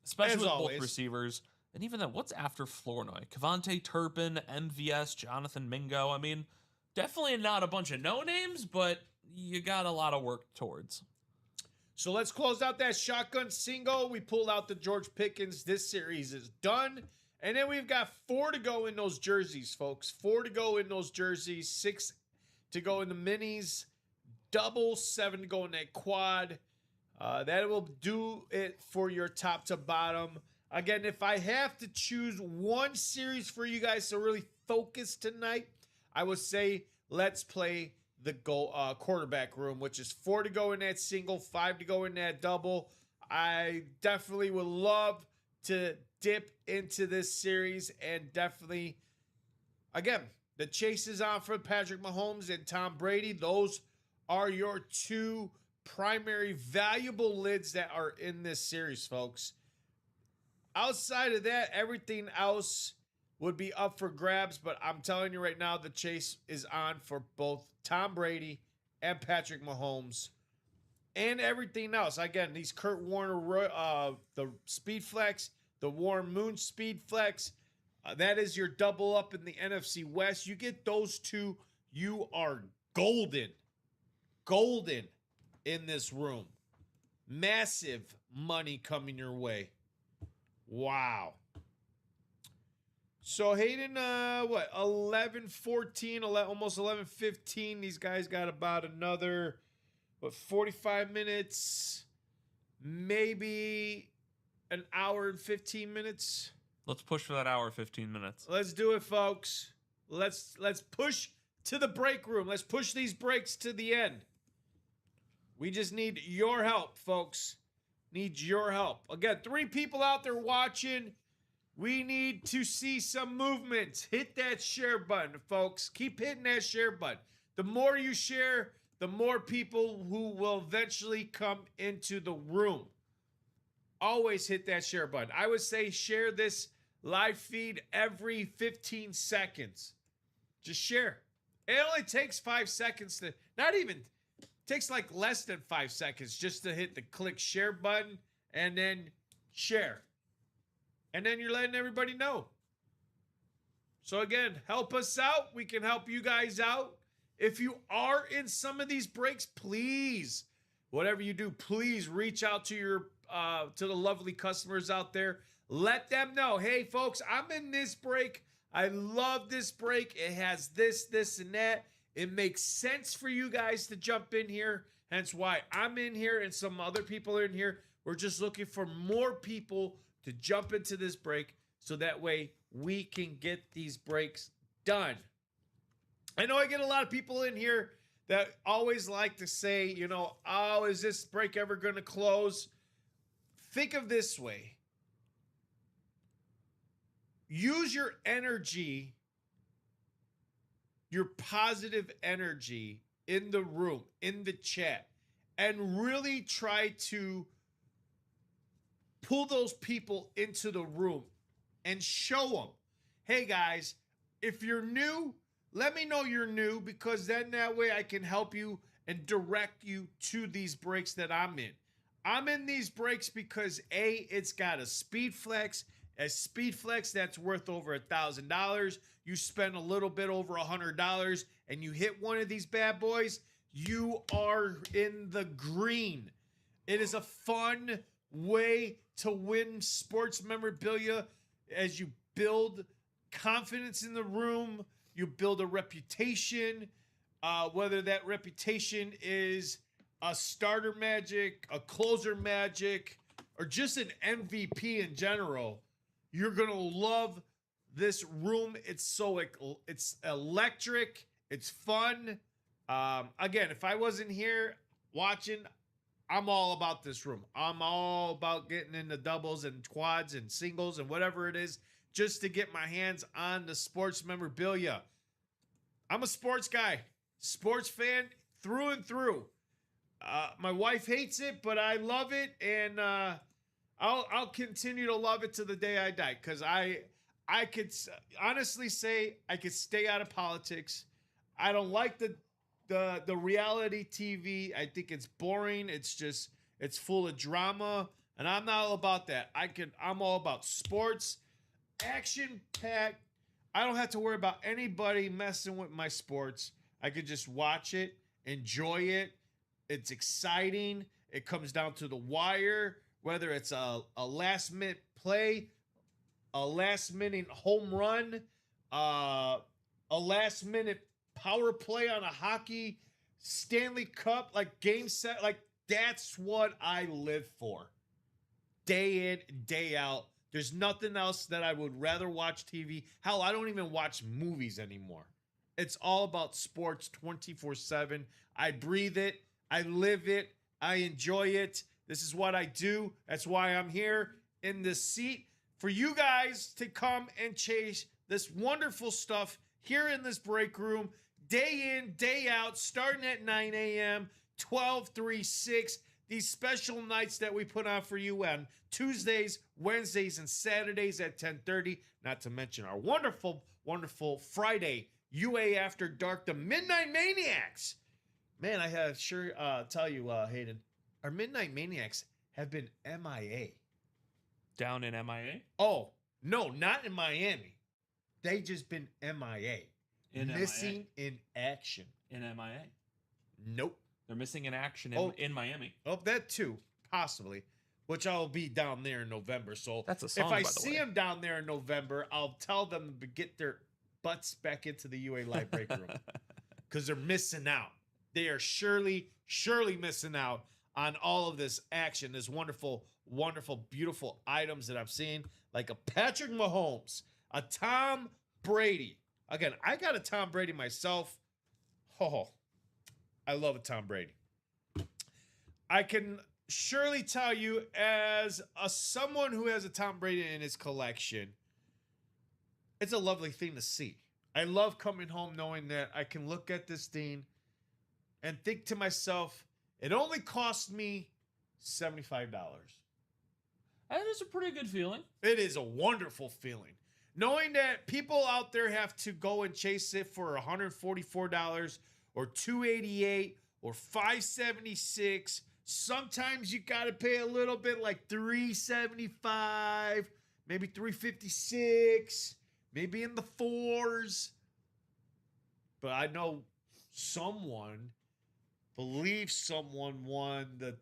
especially with both receivers. And even then, what's after Flournoy? Kevontae Turpin, MVS, Jonathan Mingo. I mean, definitely not a bunch of no names, but you got a lot of work towards. So let's close out that shotgun single. We pulled out the George Pickens. This series is done. And then we've got 4 to go in those jerseys, folks. 4 to go in those jerseys. 6 to go in the minis. Double 7 to go in that quad. That will do it for your top to bottom. Again, if I have to choose one series for you guys to really focus tonight, I would say let's play the quarterback room, which is 4 to go in that single, 5 to go in that double. I definitely would love to dip into this series, and definitely, again, the chase is on for Patrick Mahomes and Tom Brady. Those are your 2 primary valuable lids that are in this series, folks. Outside of that, everything else would be up for grabs, but I'm telling you right now, the chase is on for both Tom Brady and Patrick Mahomes and everything else. Again, these Kurt Warner, the Speed Flex, the Warren Moon Speed Flex, that is your double up in the NFC West. You get those 2, you are golden. Golden in this room. Massive money coming your way. Wow. So Hayden, 11-14, almost 11-15. These guys got about another, 45 minutes, maybe an hour and 15 minutes. Let's push for that hour, 15 minutes. Let's do it, folks. Let's push to the break room. Let's push these breaks to the end. We just need your help, folks. Need your help. Again, 3 people out there watching. We need to see some movement. Hit that share button, folks. Keep hitting that share button. The more you share, the more people who will eventually come into the room. Always hit that share button. I would say share this live feed every 15 seconds. Just share. It only takes 5 seconds to, not even, takes like less than 5 seconds just to hit the click share button and then share. And then you're letting everybody know. So again, help us out. We can help you guys out. If you are in some of these breaks, please whatever you do, please reach out to your to the lovely customers out there. Let them know, hey folks, I'm in this break. I love this break. It has this, this, and that. It makes sense for you guys to jump in here. Hence why I'm in here and some other people are in here. We're just looking for more people to jump into this break so that way we can get these breaks done. I know I get a lot of people in here that always like to say, you know, oh, is this break ever going to close? Think of this way. Use your energy, your positive energy in the room, in the chat, and really try to pull those people into the room and show them, hey guys, if you're new, let me know you're new, because then that way I can help you and direct you to these breaks that I'm in. I'm in these breaks because A, it's got a speed flex. A speed flex that's worth over $1,000. You spend a little bit over $100 and you hit one of these bad boys, you are in the green. It is a fun way to win sports memorabilia as you build confidence in the room. You build a reputation, whether that reputation is a starter magic, a closer magic, or just an MVP in general. You're going to love this room. It's electric. It's fun. Again, if I wasn't here watching, I'm all about this room. I'm all about getting into doubles and quads and singles and whatever it is just to get my hands on the sports memorabilia. I'm a sports guy, sports fan through and through. My wife hates it, but I love it, and I'll continue to love it to the day I die, because I could honestly say I could stay out of politics. I don't like the reality TV. I think it's boring. It's full of drama, and I'm not all about that. I'm all about sports, action-packed. I don't have to worry about anybody messing with my sports. I could just watch it, enjoy it. It's exciting. It comes down to the wire. Whether it's a last-minute play, a last-minute home run, a last-minute power play on a hockey Stanley Cup, like game set, like that's what I live for. Day in, day out. There's nothing else that I would rather watch TV. Hell, I don't even watch movies anymore. It's all about sports 24/7. I breathe it. I live it. I enjoy it. This is what I do. That's why I'm here in this seat for you guys to come and chase this wonderful stuff here in this break room, day in, day out, starting at 9 a.m., 12, 3, 6. These special nights that we put on for you on Tuesdays, Wednesdays, and Saturdays at 10:30. Not to mention our wonderful, wonderful Friday UA After Dark, the Midnight Maniacs. Man, I have tell you, Hayden, our Midnight Maniacs have been MIA. Down in MIA? Oh, no, not in Miami. They just been MIA. Missing in action. In MIA? Nope. They're missing in action in Miami. Oh, that too, possibly. Which I'll be down there in November. So that's a song, if I see them down there in November, I'll tell them to get their butts back into the UA Live break room. Because they're missing out. They are surely missing out on all of this action, this wonderful, wonderful, beautiful items that I'm seeing, like a Patrick Mahomes, a Tom Brady. Again, I got a Tom Brady myself. Oh, I love a Tom Brady. I can surely tell you, as someone who has a Tom Brady in his collection, it's a lovely thing to see. I love coming home knowing that I can look at this thing and think to myself, it only cost me $75. That is a pretty good feeling. It is a wonderful feeling. Knowing that people out there have to go and chase it for $144 or $288 or $576. Sometimes you got to pay a little bit, like $375, maybe $356, maybe in the $4s. But I know someone believe someone won the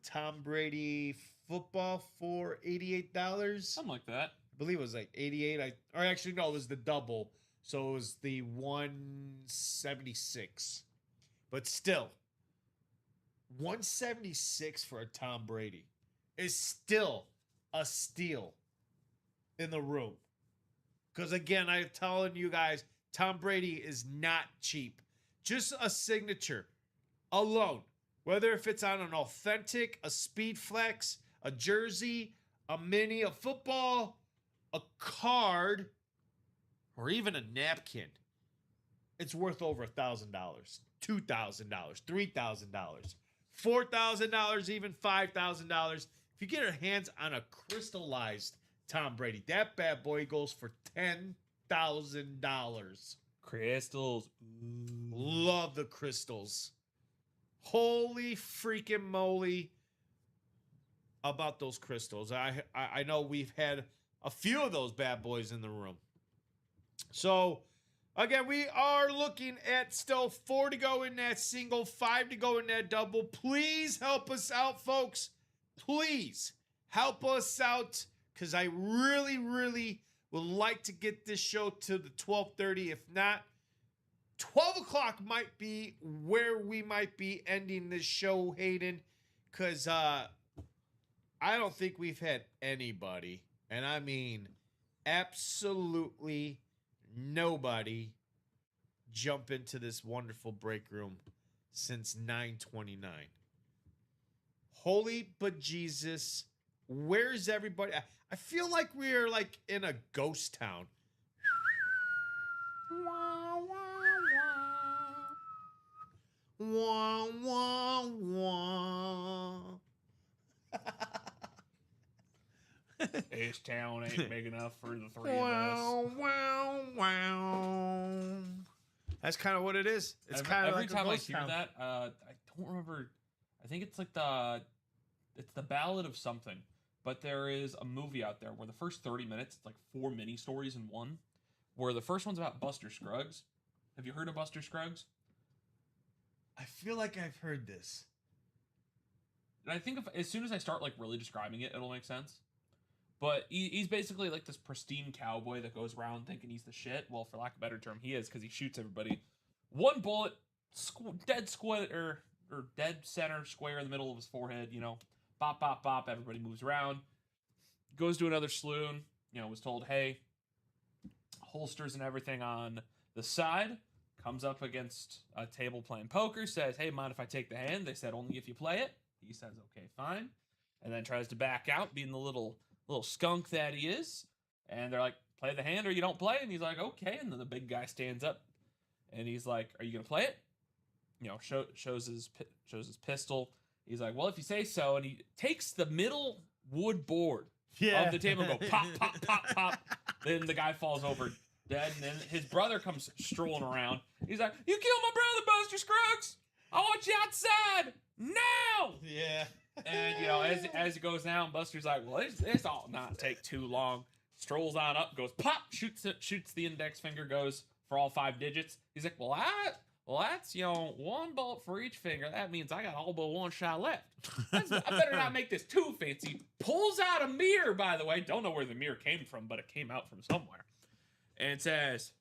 Tom Brady football for $88? Something like that. I believe it was like 88. Or actually, no, it was the double. So it was the 176. But still, 176 for a Tom Brady is still a steal in the room. Because again, I'm telling you guys, Tom Brady is not cheap. Just a signature alone, whether if it's on an authentic, a speed flex, a jersey, a mini, a football, a card, or even a napkin, it's worth over $1,000, $2,000, $3,000, $4,000, even $5,000. If you get your hands on a crystallized Tom Brady, that bad boy goes for $10,000. Crystals. Love the crystals. Holy freaking moly about those crystals. I know we've had a few of those bad boys in the room. So, again, we are looking at still 4 to go in that single, 5 to go in that double. Please help us out, folks. Please help us out, because I really, really would like to get this show to the 12:30. If not, 12 o'clock might be where we might be ending this show, Hayden, because I don't think we've had anybody, and I mean absolutely nobody, jump into this wonderful break room since 9:29. Holy bejesus, where's everybody? I feel like we're like in a ghost town. Wah, wah, wah. This town ain't big enough for the three of us. Wow, wow, wow. That's kind of what it is. It's kind of every like time a I ghost hear town. that, I don't remember. I think it's like it's the Ballad of something. But there is a movie out there where the first 30 minutes, it's like 4 mini stories in one. Where the first one's about Buster Scruggs. Have you heard of Buster Scruggs? I feel like I've heard this. And I think as soon as I start like really describing it, it'll make sense. But he's basically like this pristine cowboy that goes around thinking he's the shit. Well, for lack of a better term, he is, because he shoots everybody. One bullet, dead square or dead center square in the middle of his forehead. You know, bop, bop, bop. Everybody moves around. Goes to another saloon. You know, was told, hey, holsters and everything on the side. Comes up against a table playing poker. Says, hey, mind if I take the hand? They said, only if you play it. He says, okay, fine. And then tries to back out, being the little skunk that he is. And they're like, play the hand or you don't play. And he's like, okay. And then the big guy stands up and he's like, are you going to play it? You know, shows his pistol. He's like, well, if you say so. And he takes the middle wood board of the table and go pop, pop, pop, pop. Then the guy falls over dead. And then his brother comes strolling around. He's like, you killed my brother, Buster Scruggs. I want you outside now. Yeah. And, you know, as it goes down, Buster's like, well, this ought not take too long. Strolls on up, goes pop, shoots the index finger, goes for all 5 digits. He's like, well, that's, you know, 1 bullet for each finger. That means I got all but 1 shot left. I better not make this too fancy. Pulls out a mirror, by the way. Don't know where the mirror came from, but it came out from somewhere. And says,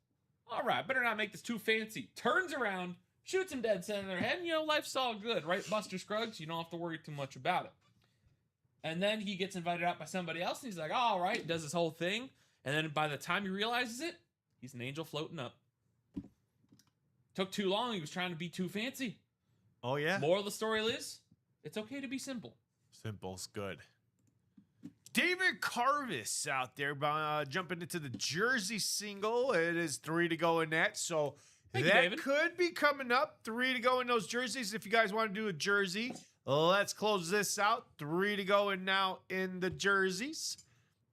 all right, better not make this too fancy. Turns around, shoots him dead center in their head, and, you know, life's all good, right, Buster Scruggs? You don't have to worry too much about it. And then he gets invited out by somebody else, and he's like, all right, does this whole thing. And then by the time he realizes it, he's an angel floating up. Took too long. He was trying to be too fancy. Oh, yeah? Moral of the story is, it's okay to be simple. Simple's good. David Carvis out there jumping into the jersey single. It is 3 to go in that, so Thank you, that David. could be coming up. 3 to go in those jerseys. If you guys want to do a jersey, let's close this out. 3 to go in now in the jerseys.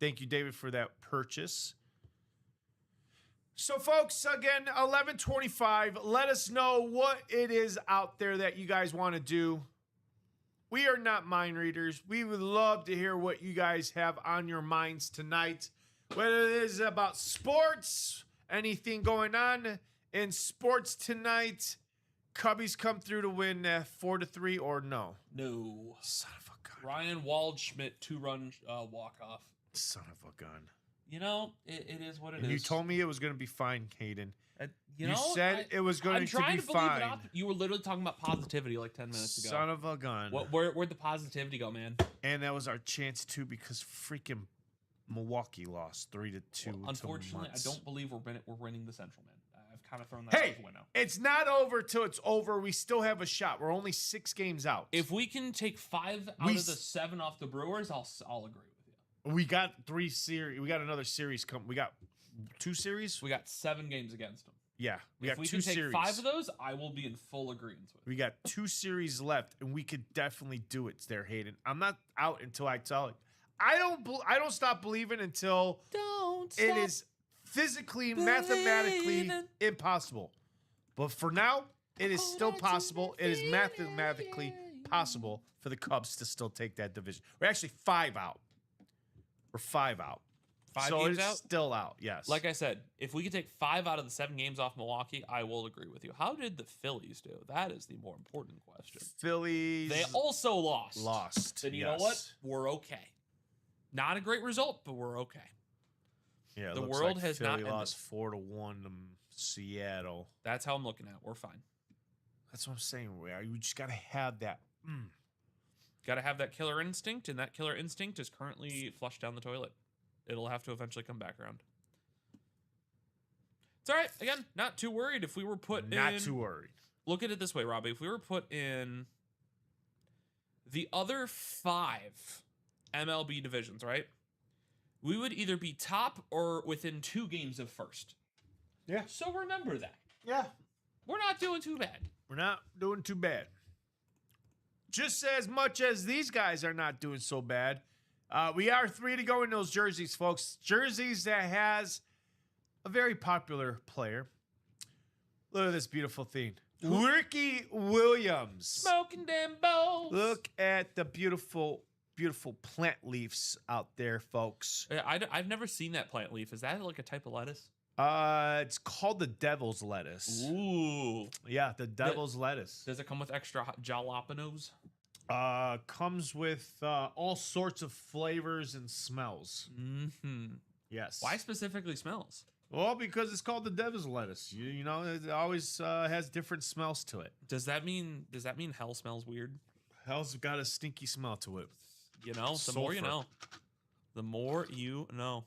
Thank you, David, for that purchase. So, folks, again, 11:25. Let us know what it is out there that you guys want to do. We are not mind readers. We would love to hear what you guys have on your minds tonight. Whether it is about sports, anything going on in sports tonight, Cubbies come through to win 4-3 or no? No. Son of a gun. Ryan Waldschmidt 2-run walk-off. Son of a gun. You know, it is what it is. And you told me it was going to be fine, Hayden. You said it was going to be fine. I'm trying to believe it. You were literally talking about positivity like 10 minutes ago. Son of a gun. Where'd the positivity go, man? And that was our chance, too, because freaking Milwaukee lost 3-2. Well, unfortunately, I don't believe we're winning the Central, man. I've kind of thrown that out the window. It's not over till it's over. We still have a shot. We're only 6 games out. If we can take 5 out of the 7 off the Brewers, I'll agree with you. We got 3 series. We got another series coming. We got 2 series. We got 7 games against them. Yeah, we got 2 can take series. 5 of those, I will be in full agreement with. We got 2 series left, and we could definitely do it there, Hayden. I'm not out until I tell you. I don't stop believing until it is physically, mathematically impossible. But for now, it is still possible. It is mathematically possible for the Cubs to still take that division. We're actually 5 out. We're 5 out. 5 so games it's out? Still out, yes. Like I said, if we could take 5 out of the 7 games off Milwaukee, I will agree with you. How did the Phillies do? That is the more important question. Phillies. They also lost. Then you know what? We're okay. Not a great result, but we're okay. Yeah, the world has Philly not ended. lost 4-1 to Seattle. That's how I'm looking at it. We're fine. That's what I'm saying. You just got to have that. Got to have that killer instinct, and that killer instinct is currently flushed down the toilet. It'll have to eventually come back around. It's all right. Again, not too worried. If we were put Not too worried. Look at it this way, Robbie. If we were put in the other 5 MLB divisions, right? We would either be top or within 2 games of first. Yeah. So remember that. Yeah. We're not doing too bad. We're not doing too bad. Just as much as these guys are not doing so bad. We are 3 to go in those jerseys, folks. Jerseys that has a very popular player. Look at this beautiful thing. Ricky Williams. Smoking them balls. Look at the beautiful, beautiful plant leaves out there, folks. I've never seen that plant leaf. Is that like a type of lettuce? It's called the devil's lettuce. Ooh. Yeah, the devil's lettuce. Does it come with extra jalapenos? Comes with all sorts of flavors and smells. Mm-hmm. Yes. Why specifically smells? Well, because it's called the devil's lettuce. You know, it always has different smells to it. Does that mean hell smells weird? Hell's got a stinky smell to it. You know, the more you know. The more you know.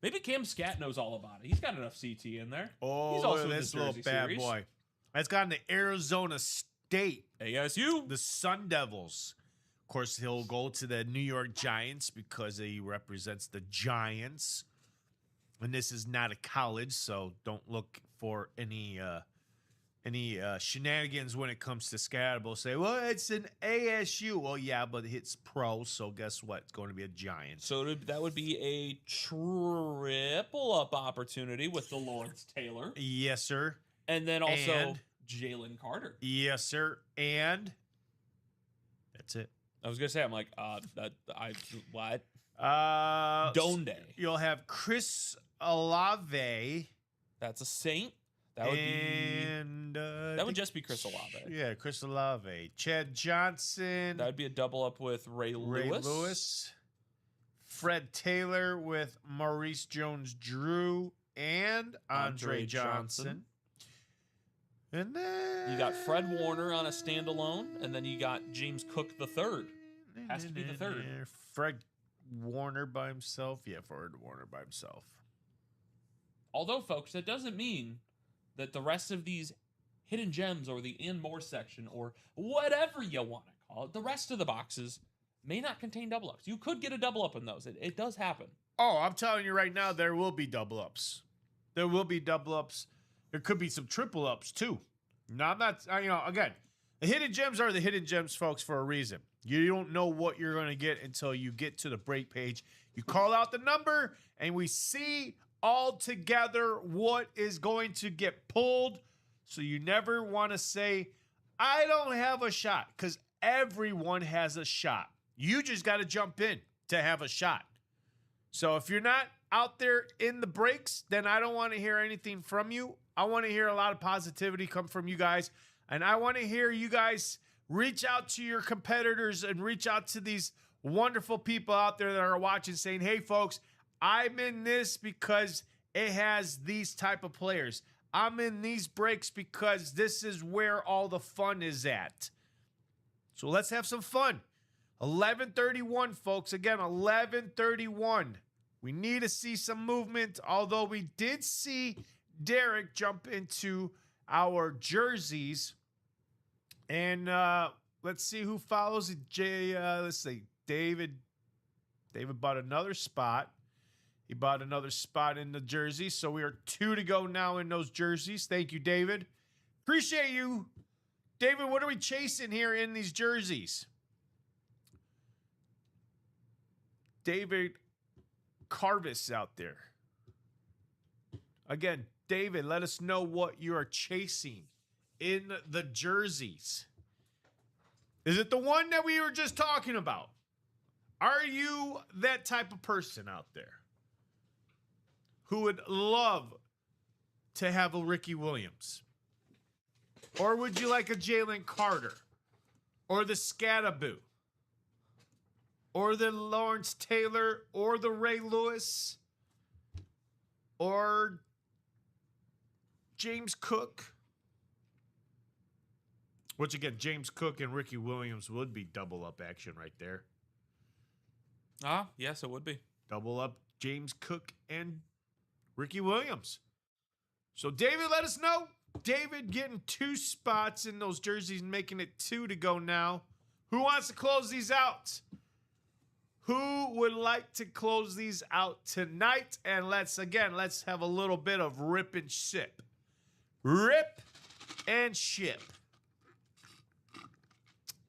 Maybe Cam Scat knows all about it. He's got enough CT in there. Oh, he's also this in little Jersey bad series. boy. That's got in the Arizona State. ASU. The Sun Devils. Of course, he'll go to the New York Giants because he represents the Giants. And this is not a college, so don't look for any shenanigans when it comes to Scatterbo. Say, well, it's an ASU. Well, yeah, but it's pro, so guess what? It's going to be a Giant. So that would be a triple up opportunity with the Lawrence Taylor. Yes, sir. And then also Jalen Carter. Yes, sir. And that's it. I was gonna say, I'm like, what? Donde. You'll have Chris Olave. That's a Saint. That would just be Chris Olave. Yeah, Chris Olave. Chad Johnson. That would be a double up with Ray Lewis. Fred Taylor with Maurice Jones-Drew and Andre Johnson. And then you got Fred Warner on a standalone, and then you got James Cook the third. Has to be the third. Fred Warner by himself. Yeah, Fred Warner by himself. Although, folks, that doesn't mean that the rest of these hidden gems or the and more section or whatever you want to call it, the rest of the boxes may not contain double ups. You could get a double up in those. It does happen. Oh, I'm telling you right now, there will be double ups. There will be double ups. There could be some triple ups too. Now, I'm not, again, the hidden gems are the hidden gems, folks, for a reason. You don't know what you're going to get until you get to the break page. You call out the number, and we see all together what is going to get pulled. So you never want to say, I don't have a shot, because everyone has a shot. You just got to jump in to have a shot. So if you're not out there in the breaks, then I don't want to hear anything from you. I want to hear a lot of positivity come from you guys. And I want to hear you guys reach out to your competitors and reach out to these wonderful people out there that are watching saying, hey, folks, I'm in this because it has these type of players. I'm in these breaks because this is where all the fun is at. So let's have some fun. 11:31, folks. Again, 11:31. We need to see some movement, although we did see Derek jump into our jerseys. And let's see who follows it. Let's see. David bought another spot. He bought another spot in the jersey. So we are 2 to go now in those jerseys. Thank you, David. Appreciate you. David, what are we chasing here in these jerseys? David Carvis out there. Again, David, let us know what you are chasing in the jerseys. Is it the one that we were just talking about? Are you that type of person out there who would love to have a Ricky Williams? Or would you like a Jalen Carter? Or the Scattaboo? Or the Lawrence Taylor? Or the Ray Lewis? Or James Cook? Which again, James Cook and Ricky Williams would be double up action right there. Yes, it would be. Double up James Cook and Ricky Williams. So David, let us know. David getting 2 spots in those jerseys, making it 2 to go now. Who wants to close these out? Who would like to close these out tonight? And let's have a little bit of rip and ship. Rip and ship.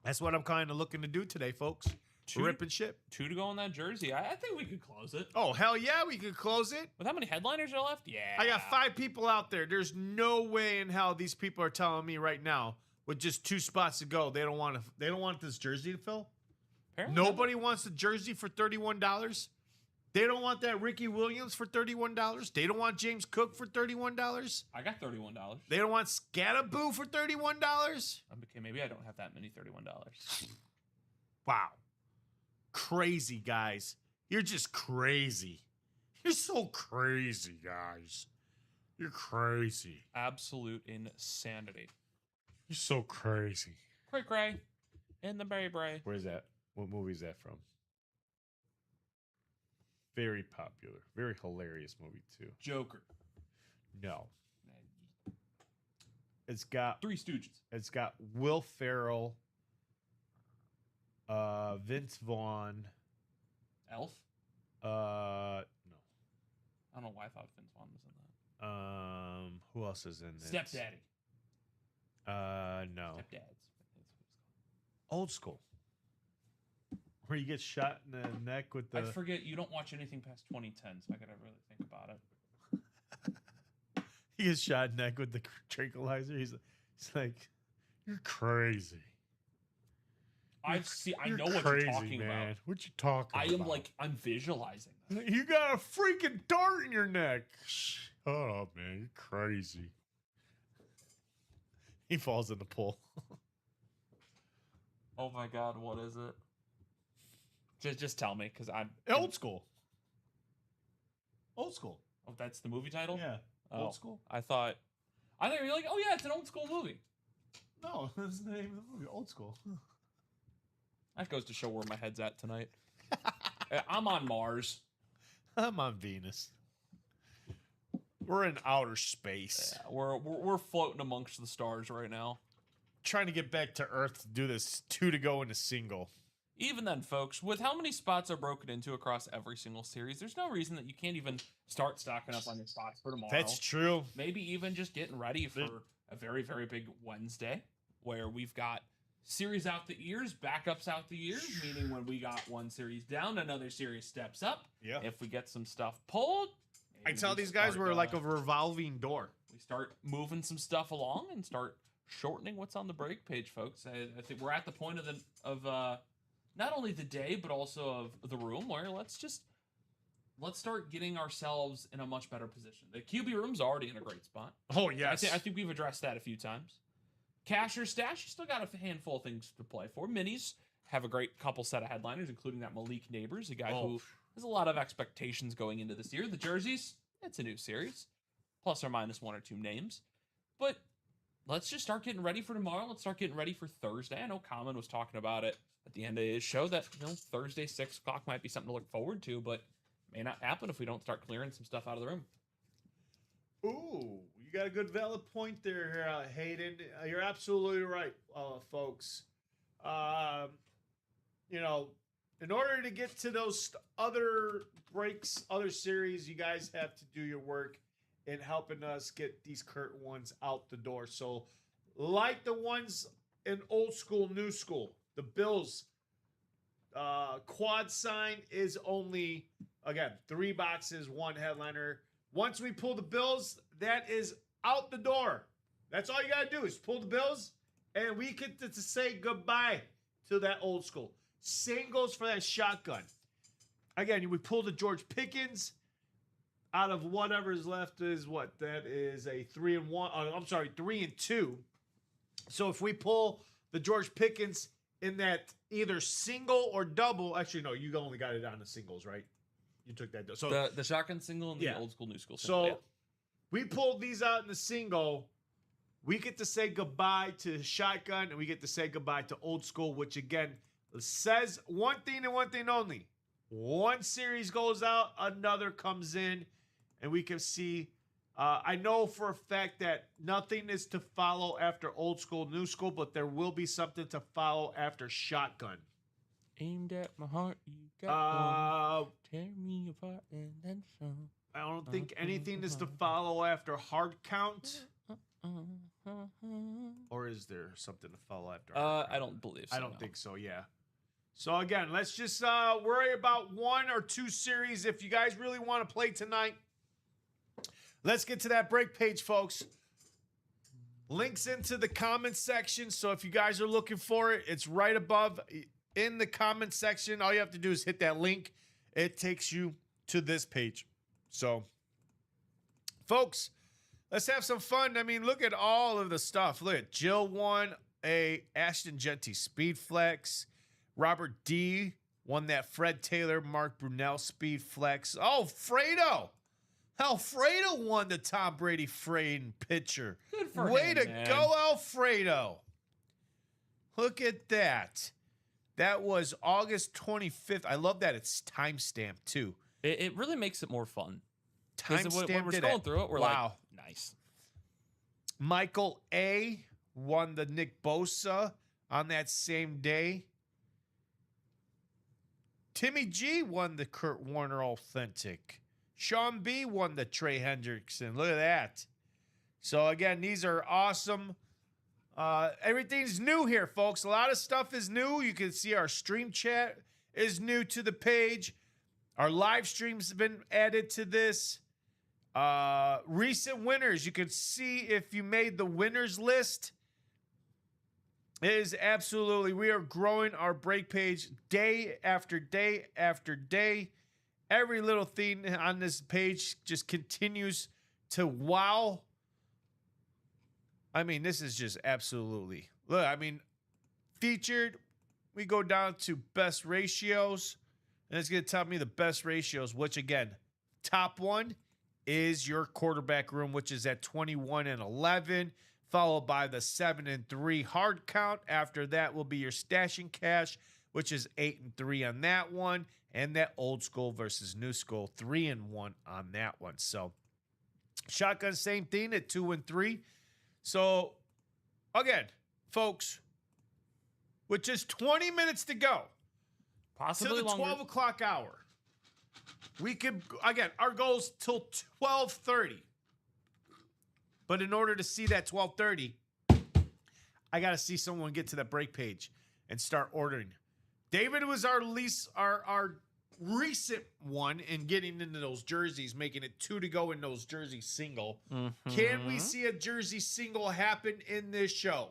That's what I'm kind of looking to do today, folks. Rip and ship. 2 to go on that jersey. I think we could close it. Oh, hell yeah, we could close it. With how many headliners are left? Yeah. I got 5 people out there. There's no way in hell these people are telling me right now with just 2 spots to go. They don't want this jersey to fill. Apparently nobody wants the jersey for $31. They don't want that Ricky Williams for $31. They don't want James Cook for $31. I got $31. They don't want Scattaboo for $31. Okay, maybe I don't have that many $31. Wow. Crazy, guys. You're just crazy. You're so crazy, guys. You're crazy. Absolute insanity. You're so crazy. Cray cray. In the Berry Bray. Where's that? What movie is that from? Very popular. Very hilarious movie, too. Joker. No. It's got... Three Stooges. It's got Will Ferrell, Vince Vaughn. Elf? No. I don't know why I thought Vince Vaughn was in that. Who else is in this? Stepdaddy. No. Stepdads. Old School. Where you get shot in the neck with the... I forget, you don't watch anything past 2010, so I gotta really think about it. He gets shot in the neck with the tranquilizer. He's like, you're crazy. I know what you're talking about. What you talking about? I'm visualizing that. You got a freaking dart in your neck. Shut up, man. You're crazy. He falls in the pool. Oh my God, what is it? Just tell me, because I'm... Old School. Old School. Oh, that's the movie title? Yeah. Oh, Old School. I thought you were like, oh yeah, it's an old school movie. No, that's the name of the movie. Old School. That goes to show where my head's at tonight. I'm on Mars. I'm on Venus. We're in outer space. Yeah, we're floating amongst the stars right now. Trying to get back to Earth to do this 2 to go in a single. Even then, folks, with how many spots are broken into across every single series, there's no reason that you can't even start stocking up on your spots for tomorrow. That's true. Maybe even just getting ready for a very, very big Wednesday where we've got series out the ears, backups out the ears, meaning when we got one series down, another series steps up. Yeah. If we get some stuff pulled, I tell these guys we're like a revolving door. We start moving some stuff along and start shortening what's on the break page, folks. I think we're at the point of not only the day, but also of the room where let's start getting ourselves in a much better position. The QB room's already in a great spot. Oh, yes. I think we've addressed that a few times. Cash or stash, you still got a handful of things to play for. Minis have a great couple set of headliners, including that Malik Neighbors, a guy who has a lot of expectations going into this year. The jerseys, it's a new series, plus or minus one or two names. But let's just start getting ready for tomorrow. Let's start getting ready for Thursday. I know Common was talking about it at the end of his show that Thursday, 6 o'clock might be something to look forward to, but may not happen if we don't start clearing some stuff out of the room. Ooh, you got a good valid point there, Hayden. You're absolutely right, folks. In order to get to those other breaks, other series, you guys have to do your work in helping us get these current ones out the door. So, like the ones in old school, new school, the Bills quad sign is only, again, 3 boxes, 1 headliner. Once we pull the Bills, that is out the door. That's all you got to do is pull the Bills, and we get to say goodbye to that old school. Same goes for that shotgun. Again, we pull the George Pickens out of whatever is left is what? That is a 3-1. 3 and 2. So if we pull the George Pickens in that either single or double, actually, no, you only got it on the singles, right? You took that. So the shotgun single and the old school, new school single. So we pulled these out in the single. We get to say goodbye to shotgun, and we get to say goodbye to old school, which again says one thing and one thing only. One series goes out, another comes in, and we can see. I know for a fact that nothing is to follow after old school, new school, but there will be something to follow after shotgun. Aimed at my heart, you got one. Tear me apart and then some. I don't think anything is to follow after hard count. Or is there something to follow after hard count? I don't believe so. I don't think so, yeah. So again, let's just worry about 1 or 2 series. If you guys really want to play tonight, let's get to that break page, folks. Links into the comment section. So if you guys are looking for it, it's right above in the comment section. All you have to do is hit that link. It takes you to this page. So, folks, let's have some fun. I mean, look at all of the stuff. Look at Jill won a Ashton Genty Speed Flex. Robert D won that Fred Taylor, Mark Brunell Speed Flex. Oh, Fredo. Alfredo won the Tom Brady Frayden pitcher. Good for him, Way to man. go, Alfredo. Look at that. That was August 25th. I love that it's timestamped, too. It really makes it more fun. Timestamped when we're scrolling through it, we're like, nice. Michael A. won the Nick Bosa on that same day. Timmy G won the Kurt Warner Authentic. Sean B won the Trey Hendrickson. Look at that. So, again, these are awesome. Everything's new here, folks. A lot of stuff is new. You can see our stream chat is new to the page. Our live streams have been added to this. Recent winners. You can see if you made the winners list. It is absolutely, we are growing our break page day after day after day. Every little thing on this page just continues to wow. I mean, this is just absolutely, look, I mean, featured, we go down to best ratios, and it's going to tell me the best ratios, which again, top one is your quarterback room, which is at 21 and 11. Followed by the 7 and 3 hard count. After that will be your stashing cash, which is 8 and 3 on that one. And that old school versus new school, 3 and 1 on that one. So shotgun, same thing at 2 and 3. So again, folks, with just 20 minutes to go, possibly till the longer. 12 o'clock hour, we could, again, our goal is till 12:30. But in order to see that 12:30, I got to see someone get to that break page and start ordering. David was our recent one in getting into those jerseys, making it 2 to go in those jerseys single. Mm-hmm. Can we see a jersey single happen in this show?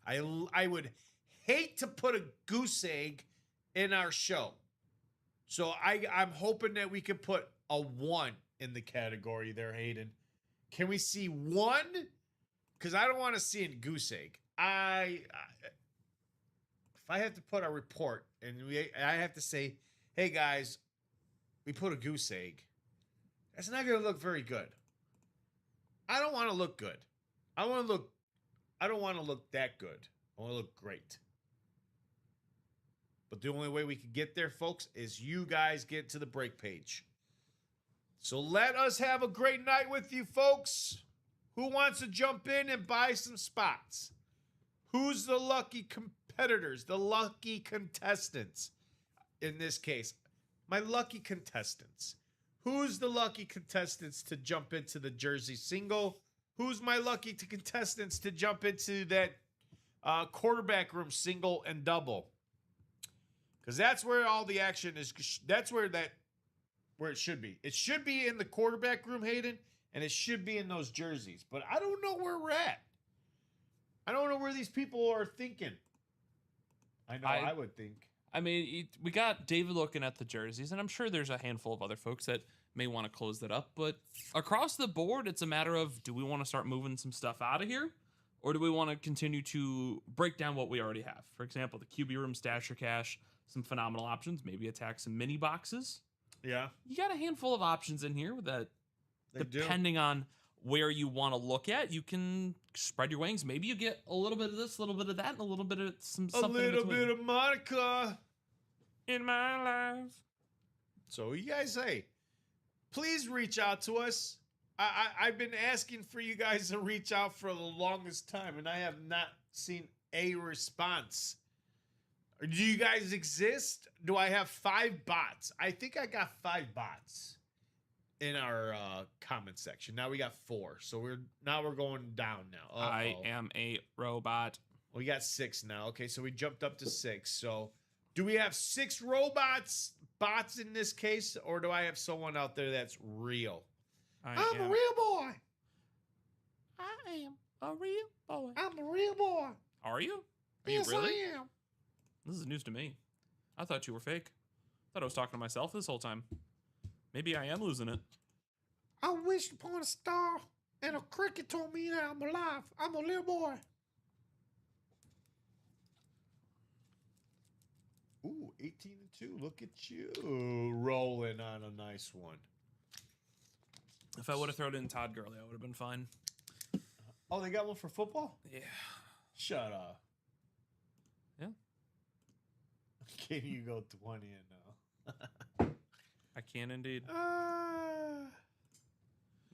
I would hate to put a goose egg in our show. So I'm hoping that we can put a 1 in the category there, Hayden. Can we see 1? Because I don't want to see a goose egg. if I have to put a report and I have to say, hey guys, we put a goose egg, that's not going to look very good. I don't want to look good. I don't want to look that good. I want to look great. But the only way we can get there, folks, is you guys get to the break page. So let us have a great night with you, folks. Who wants to jump in and buy some spots? Who's the lucky competitors, the lucky contestants in this case? My lucky contestants. Who's the lucky contestants to jump into the jersey single? Who's my lucky contestants to jump into that quarterback room single and double? Because that's where all the action is. That's where it should be. It should be in the quarterback room, Hayden, and it should be in those jerseys. But I don't know where we're at. I don't know where these people are thinking. I know I would think. I mean, we got David looking at the jerseys, and I'm sure there's a handful of other folks that may want to close that up. But across the board, it's a matter of, do we want to start moving some stuff out of here? Or do we want to continue to break down what we already have? For example, the QB room, Stasher Cash, some phenomenal options. Maybe attack some mini boxes. Yeah. You got a handful of options in here that, depending on where you want to look at, you can spread your wings. Maybe you get a little bit of this, a little bit of that, and a little bit of something. A little bit of Monica in my life. So you guys say, please reach out to us. I've been asking for you guys to reach out for the longest time, and I have not seen a response. Do you guys exist? Do I have 5 bots? I think I got 5 bots in our comment section. Now we got 4. So we're going down now. I am a robot. We got 6 now. Okay, so we jumped up to 6. So do we have 6 bots in this case, or do I have someone out there that's real? I'm a real boy. I am a real boy. I'm a real boy. Are you? Are Yes, you really? I am. This is news to me. I thought you were fake. I thought I was talking to myself this whole time. Maybe I am losing it. I wished upon a star, and a cricket told me that I'm alive. I'm a little boy. Ooh, 18-2. Look at you rolling on a nice one. If I would have thrown in Todd Gurley, I would have been fine. Oh, they got one for football? Yeah. Shut up. Yeah. Can you go 20 and no? I can indeed.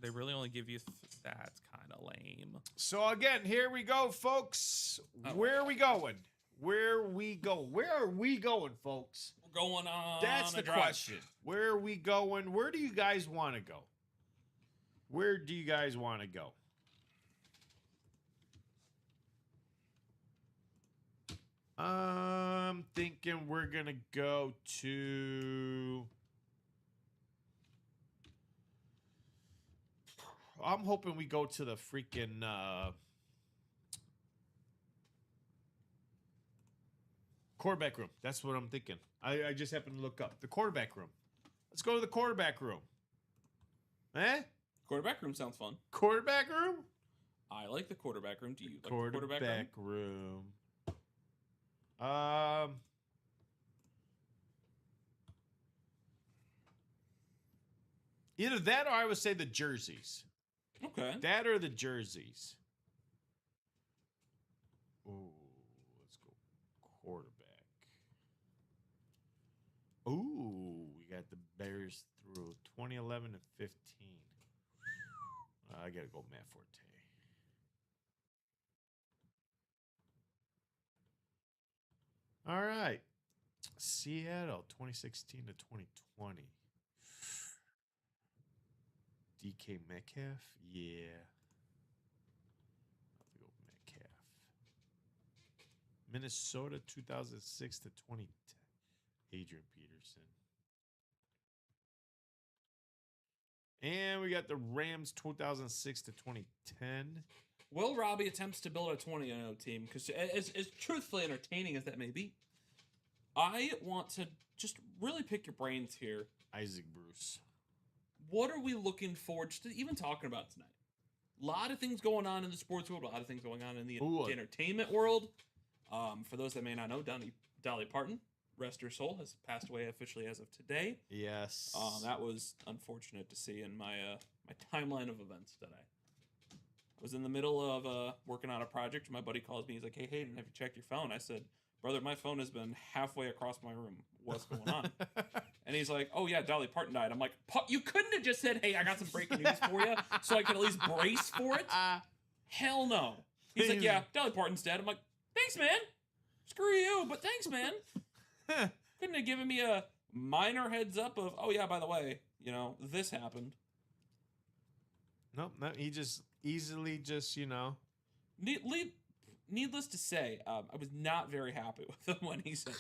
They really only give you that's kind of lame. So again, here we go, folks. Where are we going? Where are we going, folks? We're going on. That's the question. Where are we going? Where do you guys want to go? Where do you guys want to go? I'm thinking we're going to go to... I'm hoping we go to the freaking... quarterback room. That's what I'm thinking. I just happened to look up. The quarterback room. Let's go to the quarterback room. Eh? Quarterback room sounds fun. Quarterback room? I like the quarterback room. Do you like the quarterback room? Either that or I would say the jerseys. Okay. That or the jerseys. Ooh, let's go quarterback. Ooh, we got the Bears through 2011 and 15. I gotta go Matt Forte. All right. Seattle, 2016 to 2020. DK Metcalf? Yeah. I'll have to go Metcalf. Minnesota, 2006 to 2010. Adrian Peterson. And we got the Rams, 2006 to 2010. Will Robbie attempts to build a 20-0 team? Because as truthfully entertaining as that may be, I want to just really pick your brains here. Isaac Bruce. What are we looking forward to even talking about tonight? A lot of things going on in the sports world. A lot of things going on in the Ooh. entertainment world. For those that may not know, Dolly Parton, rest her soul, has passed away officially as of today. Yes. That was unfortunate to see in my my timeline of events today. I was in the middle of working on a project. My buddy calls me. He's like, "Hey, Hayden, have you checked your phone?" I said, "Brother, my phone has been halfway across my room. What's going on?" And he's like, "Oh yeah, Dolly Parton died." I'm like, "You couldn't have just said, 'Hey, I got some breaking news for you,' so I can at least brace for it." Hell no. He's like, "Yeah, Dolly Parton's dead." I'm like, "Thanks, man. Screw you, but thanks, man." Couldn't have given me a minor heads up of, "Oh yeah, by the way, this happened." Nope, no, he just easily just, Needless to say, I was not very happy with him when he said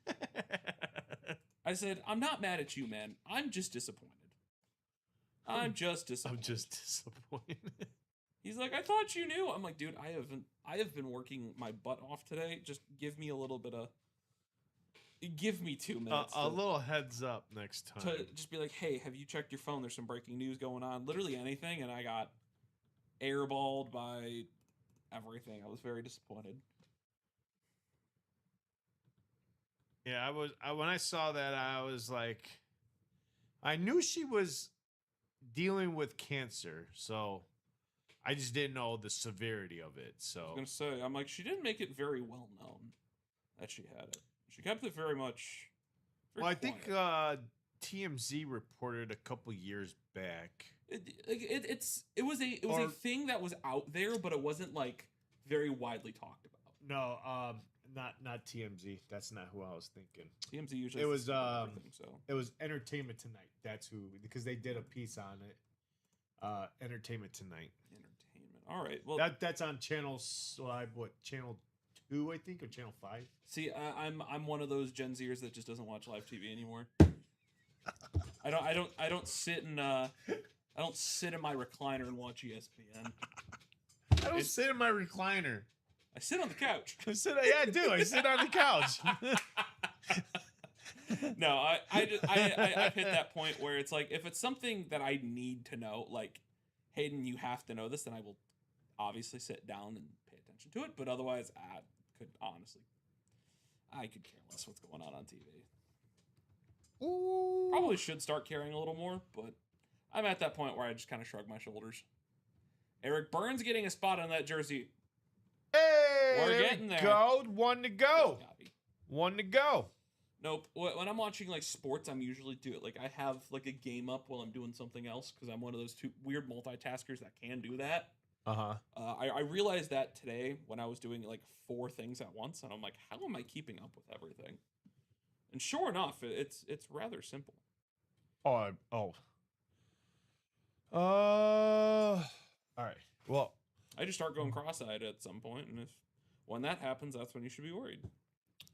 that. I said, "I'm not mad at you, man. I'm just disappointed. I'm just disappointed." He's like, "I thought you knew." I'm like, "Dude, I have been working my butt off today. Just give me a little bit of, give me 2 minutes. A little heads up next time. To just be like, 'Hey, have you checked your phone? There's some breaking news going on.'" Literally anything, and I got airballed by everything. I was very disappointed. Yeah, when I saw that, I was like, I knew she was dealing with cancer, so I just didn't know the severity of it. So I was gonna say, I'm like, she didn't make it very well known that she had it. She kept it very much. Very I quiet. think TMZ reported a couple years back. It was a thing that was out there, but it wasn't like very widely talked about. No, not TMZ. That's not who I was thinking. TMZ usually It was everything, so. It was Entertainment Tonight. That's who, because they did a piece on it. Entertainment Tonight. Entertainment. All right. Well, that's on channel channel 2, I think, or channel 5. See, I'm one of those Gen Zers that just doesn't watch live TV anymore. I don't sit in my recliner and watch ESPN. I don't sit in my recliner. I sit on the couch. I do. I sit on the couch. No, I've hit that point where it's like, if it's something that I need to know, like, Hayden, you have to know this, then I will obviously sit down and pay attention to it. But otherwise, I could care less what's going on TV. Ooh. Probably should start caring a little more, but I'm at that point where I just kind of shrug my shoulders. Eric Burns getting a spot on that jersey. Hey, we're getting there. Go. One to go. One to go. Nope. When I'm watching like sports, I'm usually I have like a game up while I'm doing something else, because I'm one of those two weird multitaskers that can do that. I realized that today when I was doing like 4 things at once, and I'm like, how am I keeping up with everything? And sure enough, it's rather simple. All right. Well, I just start going cross-eyed at some point, and when that happens, that's when you should be worried.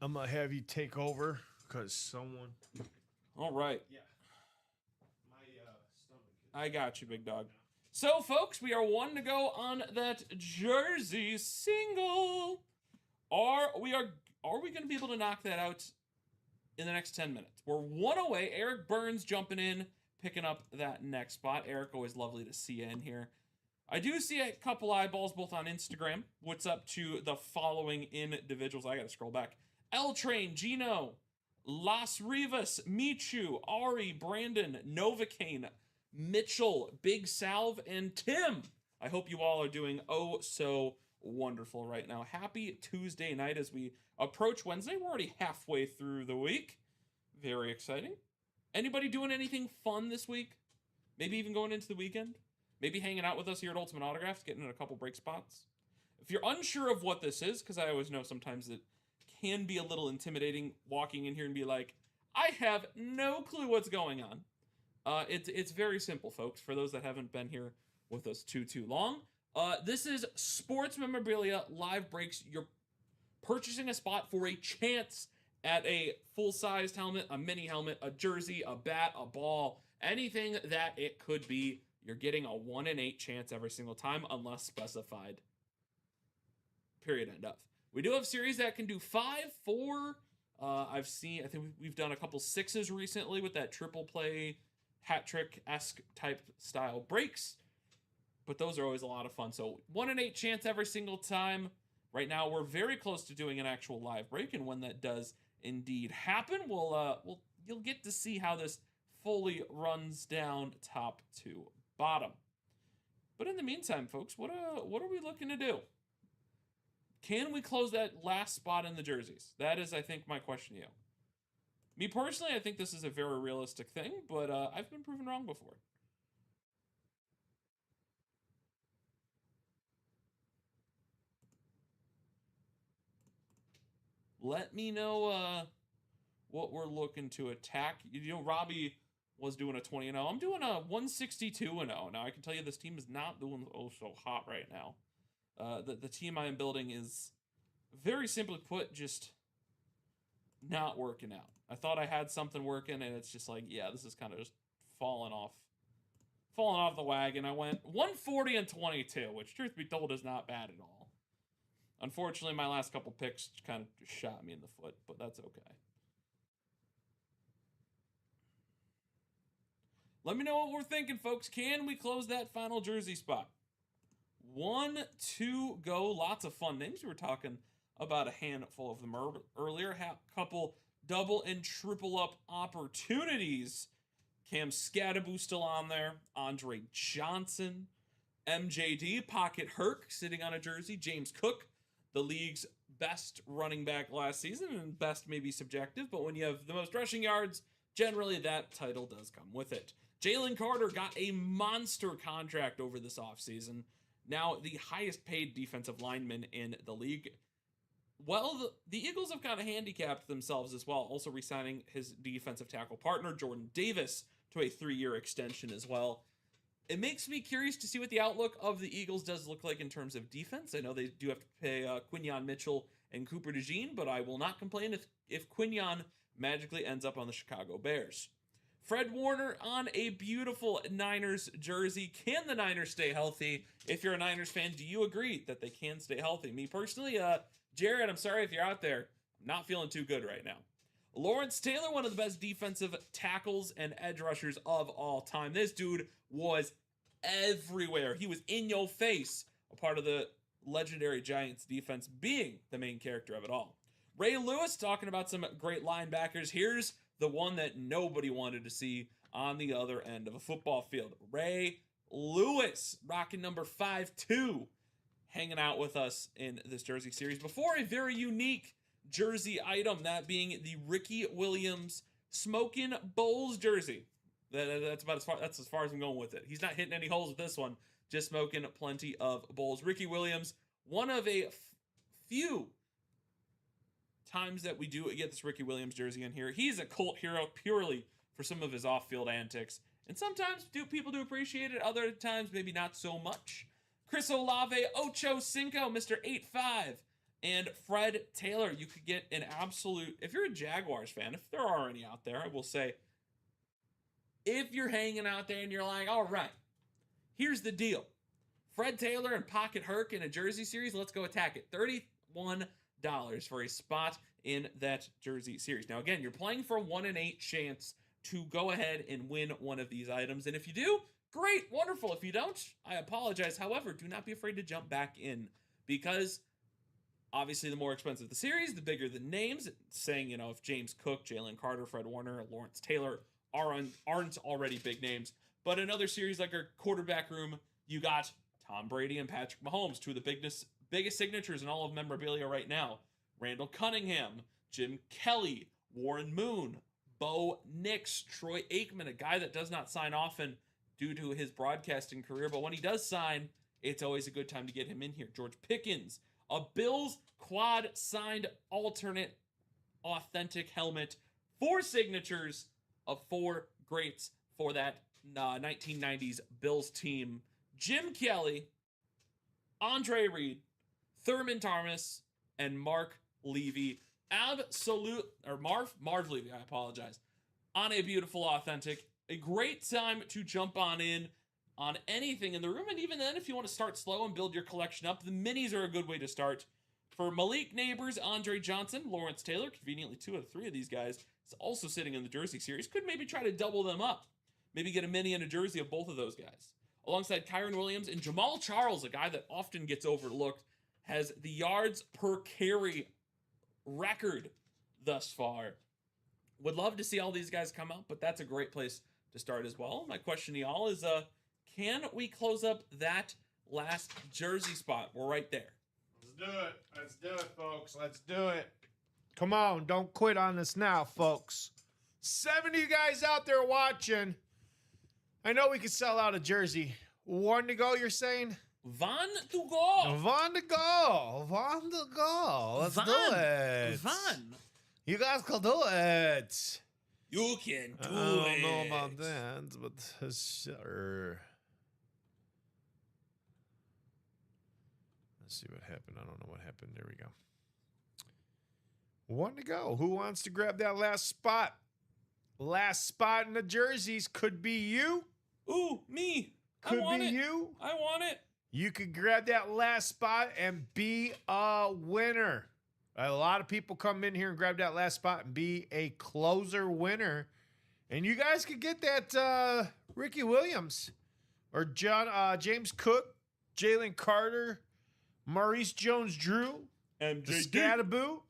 I'm gonna have you take over because someone. All right. Yeah. My stomach. I got you, big dog. So, folks, we are 1 to go on that jersey single. Are we going to be able to knock that out in the next 10 minutes? We're 1 away. Eric Burns jumping in, picking up that next spot. Eric, always lovely to see you in here. I do see a couple eyeballs both on Instagram. What's up to the following individuals? I got to scroll back. L Train, Gino, Las Rivas, Michu, Ari, Brandon, Novocaine, Mitchell, Big Salve, and Tim. I hope you all are doing so wonderful right now. Happy Tuesday night as we approach Wednesday. We're already halfway through the week. Very exciting. Anybody doing anything fun this week? Maybe even going into the weekend? Maybe hanging out with us here at Ultimate Autographs, getting in a couple break spots? If you're unsure of what this is, because I always know sometimes it can be a little intimidating walking in here and be like, I have no clue what's going on. It's very simple, folks, for those that haven't been here with us too long. This is Sports Memorabilia Live Breaks. You're purchasing a spot for a chance at a full-sized helmet, a mini helmet, a jersey, a bat, a ball, anything that it could be. You're getting a 1 in 8 chance every single time, unless specified. Period. End of. We do have series that can do 5, 4. I think we've done a couple 6s recently with that triple play, hat trick-esque type style breaks. but those are always a lot of fun. So 1 in 8 chance every single time. Right now, we're very close to doing an actual live break, and when that does indeed happen, you'll get to see how this fully runs down top to bottom. But in the meantime, folks, what are we looking to do? Can we close that last spot in the jerseys? That is, I think, my question to you. Me personally, I think this is a very realistic thing, but I've been proven wrong before. Let me know what we're looking to attack. You know, Robbie was doing a 20-0. I'm doing a 162-0. Now, I can tell you this team is not doing so hot right now. The team I am building is, very simply put, just not working out. I thought I had something working, and it's just like, yeah, this is kind of just falling off the wagon. I went 140-22, which, truth be told, is not bad at all. Unfortunately, my last couple picks kind of just shot me in the foot, but that's okay. Let me know what we're thinking, folks. Can we close that final jersey spot? 1, 2, go. Lots of fun names. We were talking about a handful of them earlier. Couple double and triple up opportunities. Cam Scadaboo still on there. Andre Johnson. MJD. Pocket Herc sitting on a jersey. James Cook, the league's best running back last season, and best may be subjective, but when you have the most rushing yards, generally that title does come with it. Jalen Carter got a monster contract over this offseason. Now the highest paid defensive lineman in the league. Well, the Eagles have kind of handicapped themselves as well, also re-signing his defensive tackle partner, Jordan Davis, to a 3-year extension as well. It makes me curious to see what the outlook of the Eagles does look like in terms of defense. I know they do have to pay Quinyon Mitchell and Cooper DeJean, but I will not complain if Quinyon magically ends up on the Chicago Bears. Fred Warner on a beautiful Niners jersey. Can the Niners stay healthy? If you're a Niners fan, do you agree that they can stay healthy? Me personally, Jared, I'm sorry if you're out there. I'm not feeling too good right now. Lawrence Taylor, one of the best defensive tackles and edge rushers of all time. This dude was everywhere. He was in your face, a part of the legendary Giants defense, being the main character of it all. Ray Lewis, talking about some great linebackers. Here's the one that nobody wanted to see on the other end of a football field. Ray Lewis, rocking number 5-2, hanging out with us in this jersey series. Before a very unique jersey item, that being the Ricky Williams Smokin' Bulls jersey. That's as far as I'm going with it. He's not hitting any holes with this one, just smoking plenty of bowls. Ricky Williams, one of a few times that we do get this Ricky Williams jersey in here. He's a cult hero purely for some of his off-field antics. And sometimes people do appreciate it, other times maybe not so much. Chris Olave, Ocho Cinco, Mr. 8-5, and Fred Taylor. You could get an absolute, if you're a Jaguars fan, if there are any out there, I will say, if you're hanging out there and you're like, all right, here's the deal. Fred Taylor and Pocket Herc in a jersey series, let's go attack it. $31 for a spot in that jersey series. Now, again, you're playing for a 1 in 8 chance to go ahead and win one of these items. And if you do, great, wonderful. If you don't, I apologize. However, do not be afraid to jump back in, because obviously the more expensive the series, the bigger the names. Saying, if James Cook, Jalen Carter, Fred Warner, Lawrence Taylor aren't already big names. But another series like our quarterback room, you got Tom Brady and Patrick Mahomes, two of the biggest signatures in all of memorabilia right now. Randall Cunningham, Jim Kelly, Warren Moon, Bo Nix, Troy Aikman, a guy that does not sign often due to his broadcasting career, but when he does sign, it's always a good time to get him in here. George Pickens, a Bills quad signed alternate authentic helmet, 4 signatures of 4 greats for that 1990s Bills team. Jim Kelly, Andre Reed, Thurman Thomas, and Marv Levy. Marv Levy, I apologize. On a beautiful authentic. A great time to jump on in on anything in the room. And even then, if you want to start slow and build your collection up, the minis are a good way to start. For Malik Neighbors, Andre Johnson, Lawrence Taylor, conveniently 2 of 3 of these guys, is also sitting in the jersey series. Could maybe try to double them up. Maybe get a mini and a jersey of both of those guys. alongside Kyron Williams, and Jamal Charles, a guy that often gets overlooked, has the yards per carry record thus far. Would love to see all these guys come out, but that's a great place to start as well. My question to y'all is, can we close up that last jersey spot? We're right there. Let's do it. Let's do it, folks. Let's do it. Come on, don't quit on this now, folks. 7 of you guys out there watching. I know we could sell out a jersey. 1 to go, you're saying? Van to go. Van to go. Van to go. Let's do it. Van. You guys can do it. You can do it. I don't know about that, but sure. Let's see what happened. I don't know what happened. There we go. 1 to go. Who wants to grab that last spot? Last spot in the jerseys could be you. Ooh, me. Could I want be it. you. I want it. You could grab that last spot and be a winner. A lot of people come in here and grab that last spot and be a closer winner. And you guys could get that Ricky Williams or James Cook, Jalen Carter, Maurice Jones-Drew, MJD. Scattaboo,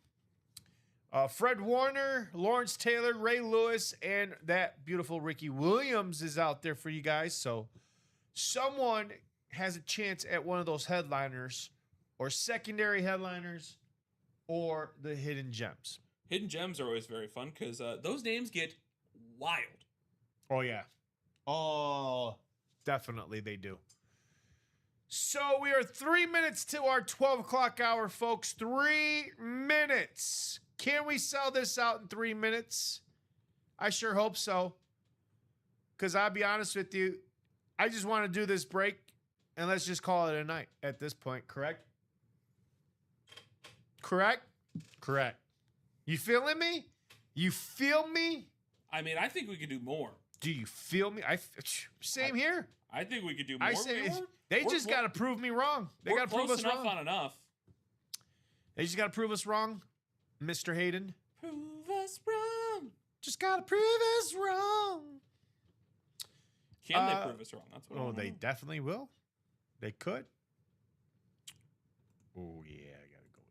Fred Warner, Lawrence Taylor, Ray Lewis, and that beautiful Ricky Williams is out there for you guys. So someone has a chance at one of those headliners or secondary headliners or the hidden gems. Hidden gems are always very fun because those names get wild. Oh, yeah. Oh, definitely they do. So we are 3 minutes to our 12 o'clock hour, folks. 3 minutes. Can we sell this out in 3 minutes? I sure hope so. Because I'll be honest with you, I just want to do this break and let's just call it a night at this point, correct? Correct? Correct. You feeling me? You feel me? I mean, I think we could do more. Do you feel me? Same here. I think we could do more. I say they just got to prove me wrong. They got to prove us wrong. On enough. They just got to prove us wrong, Mr. Hayden. Prove us wrong. Just got to prove us wrong. Can they prove us wrong? That's what I want to they know. definitely will. They could. Oh, yeah. I got to go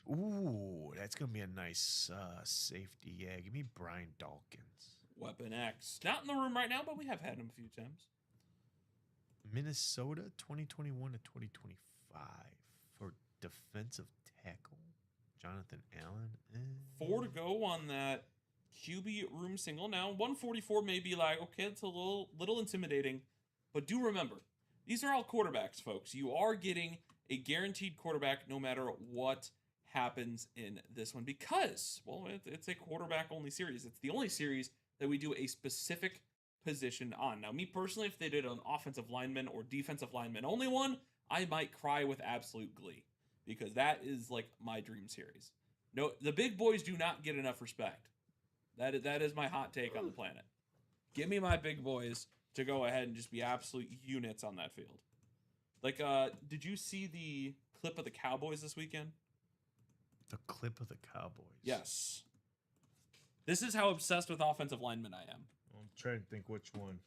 with Ooh, that's going to be a nice safety. Yeah, give me Brian Dawkins. Weapon X. Not in the room right now, but we have had him a few times. Minnesota 2021 to 2025 for defensive tackle. Jonathan Allen. 4 to go on that QB room single. Now, 144 may be like, okay, it's a little intimidating. But do remember, these are all quarterbacks, folks. You are getting a guaranteed quarterback no matter what happens in this one because, well, it's a quarterback-only series. It's the only series that we do a specific position on. Now, me personally, if they did an offensive lineman or defensive lineman only one, I might cry with absolute glee because that is like my dream series. No, the big boys do not get enough respect. That is my hot take on the planet. Give me my big boys to go ahead and just be absolute units on that field. Like, did you see the clip of the Cowboys this weekend? The clip of the Cowboys. Yes. This is how obsessed with offensive linemen I am. I'm trying to think which one.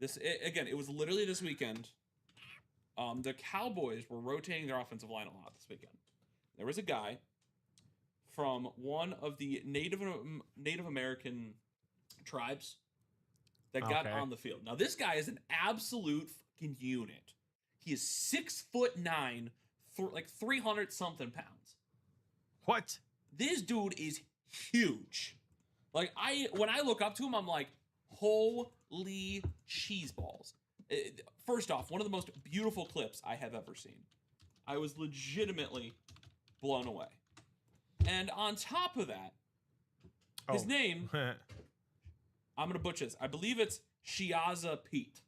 It was literally this weekend. The Cowboys were rotating their offensive line a lot this weekend. There was a guy from one of the Native American tribes that got on the field. Now, this guy is an absolute fucking unit. He is 6'9", like 300 something pounds. What? This dude is huge. Like when I look up to him, I'm like, holy cheese balls. First off, one of the most beautiful clips I have ever seen. I was legitimately blown away. And on top of that, his name, I'm going to butcher this. I believe it's Shiaza Pete.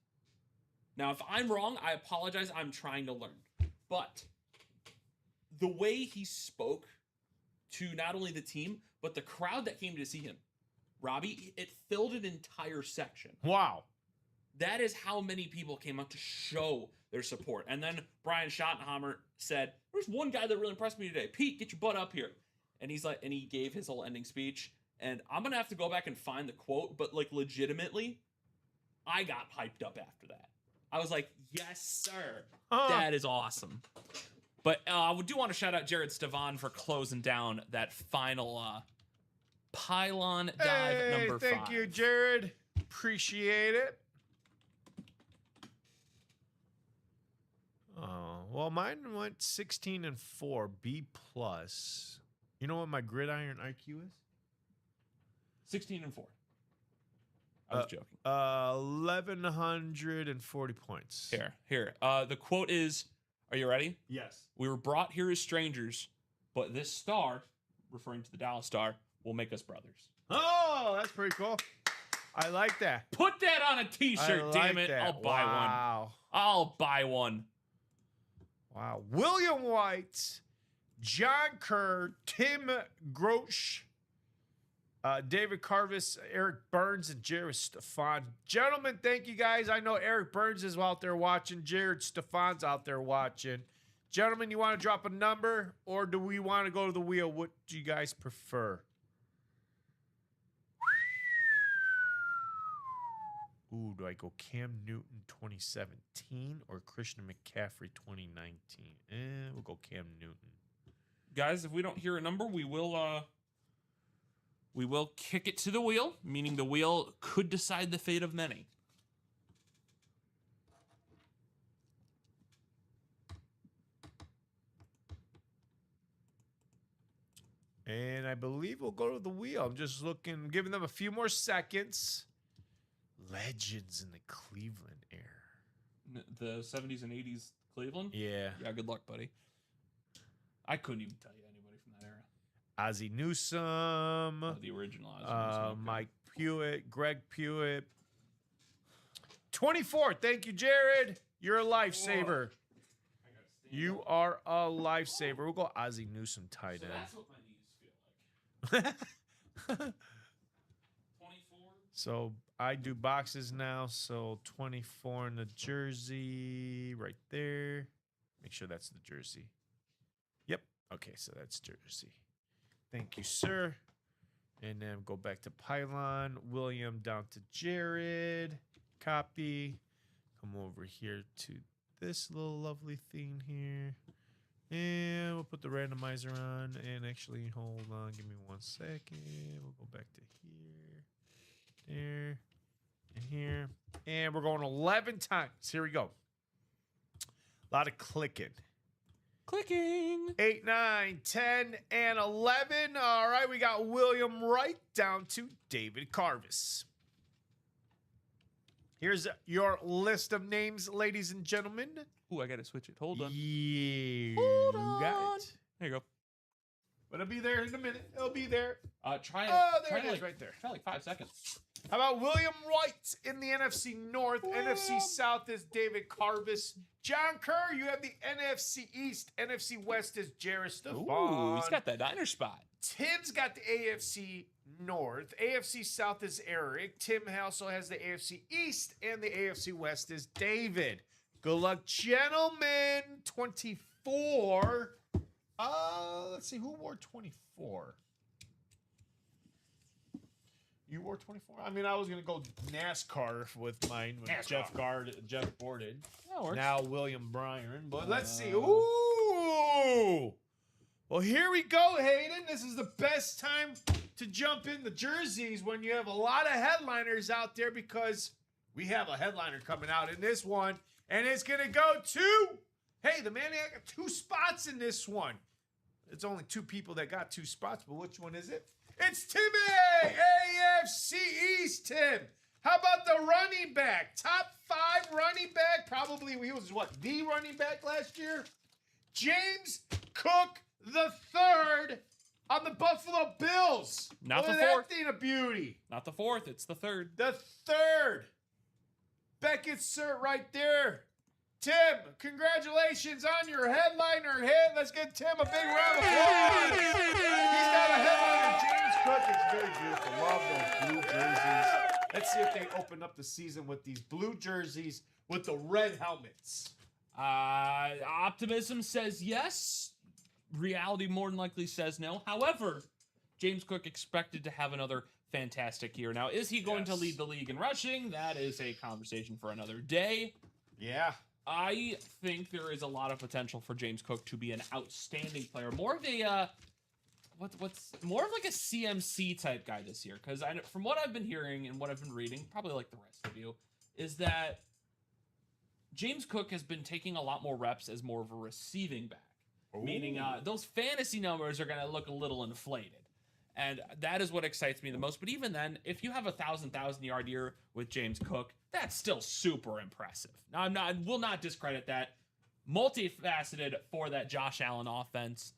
Now, if I'm wrong, I apologize. I'm trying to learn. But the way he spoke to not only the team, but the crowd that came to see him, Robbie, it filled an entire section. Wow. That is how many people came out to show their support. And then Brian Schottenheimer said, there's one guy that really impressed me today. Pete, get your butt up here. And he's like, and he gave his whole ending speech. And I'm going to have to go back and find the quote, but like legitimately, I got hyped up after that. I was like, yes, sir. That is awesome. But I do want to shout out Jared Stavon for closing down that final pylon dive number 5. Thank you, Jared. Appreciate it. Well, mine went 16 and 4, B+. You know what my gridiron IQ is? 16 and 4. I was joking. 1,140 points. Here. The quote is, are you ready? Yes. We were brought here as strangers, but this star, referring to the Dallas Star, will make us brothers. Oh, that's pretty cool. I like that. Put that on a t-shirt, damn it. I'll buy one. I'll buy one. Wow. William White, John Kerr, Tim Grosh, David Carvis, Eric Burns, and Jared Stefan. Gentlemen, thank you guys. I know Eric Burns is out there watching. Jared Stefan's out there watching. Gentlemen, you want to drop a number, or do we want to go to the wheel? What do you guys prefer? Ooh, do I go Cam Newton 2017 or Christian McCaffrey 2019? We'll go Cam Newton. Guys, if we don't hear a number, we will kick it to the wheel, meaning the wheel could decide the fate of many. And I believe we'll go to the wheel. I'm just looking, giving them a few more seconds. Legends in the Cleveland era. The 70s and 80s Cleveland? Yeah. Yeah, good luck, buddy. I couldn't even tell you anybody from that era. Ozzie Newsome. The original Ozzie Newsome. Okay. Mike Pewitt, Greg Pewitt. 24. Thank you, Jared. You're a lifesaver. You are a lifesaver. We'll go Ozzie Newsome tight end. So that's what my knees feel like. 24. So I do boxes now. So 24 in the jersey right there. Make sure that's the jersey. Yep. Okay, so that's jersey. Thank you, sir. And then go back to Pylon. William down to Jared. Copy. Come over here to this little lovely thing here. And we'll put the randomizer on. And actually, hold on. Give me 1 second. We'll go back to here. There. And here. And we're going 11 times. Here we go. A lot of clicking. Clicking. 8, 9, 10, and 11. All right, we got William Wright down to David Carvis. Here's your list of names, ladies and gentlemen. Ooh, I got to switch it. Hold on. Yeah. Hold You got it. There you go. But it'll be there in a minute. It'll be there. Try it. Oh, there try it is like, right there. Try like 5 seconds. How about William White in the NFC North? NFC South is David Carvis. John Kerr, you have the NFC East. NFC West is Jared Stefan. Ooh, he's got that diner spot. Tim's got the AFC North. AFC South is Eric. Tim also has the AFC East, and the AFC West is David. Good luck, gentlemen. 24. Let's see, who wore 24? You wore 24? I mean, I was going to go NASCAR with mine with Jeff Gordon. That works. Now William Byron. But let's see. Ooh! Well, here we go, Hayden. This is the best time to jump in the jerseys when you have a lot of headliners out there, because we have a headliner coming out in this one, and it's going to go to, hey, the Maniac got 2 spots in this one. It's only 2 people that got 2 spots, but which one is it? It's Timmy! AFC East, Tim. How about the running back? Top 5 running back. Probably he was, the running back last year? James Cook the third on the Buffalo Bills. Not the 4th. That thing a beauty. Not the 4th. It's the 3rd. The 3rd. Beckett's cert right there. Tim, congratulations on your headliner hit. Let's give Tim a big round of applause. He's got a headliner. James Cook. It's very beautiful. Love those blue jerseys. Let's see if they open up the season with these blue jerseys with the red helmets. Optimism says yes. Reality more than likely says no. However, James Cook expected to have another fantastic year. Now, is he going to lead the league in rushing? That is a conversation for another day. Yeah. I think there is a lot of potential for James Cook to be an outstanding player. More of a what's more of like a CMC type guy this year, because from what I've been hearing and what I've been reading, probably like the rest of you, is that James Cook has been taking a lot more reps as more of a receiving back. Ooh. Meaning those fantasy numbers are going to look a little inflated. And that is what excites me the most. But even then, if you have a 1,000 yard year with James Cook, that's still super impressive. Now, I will not discredit that. Multifaceted for that Josh Allen offense.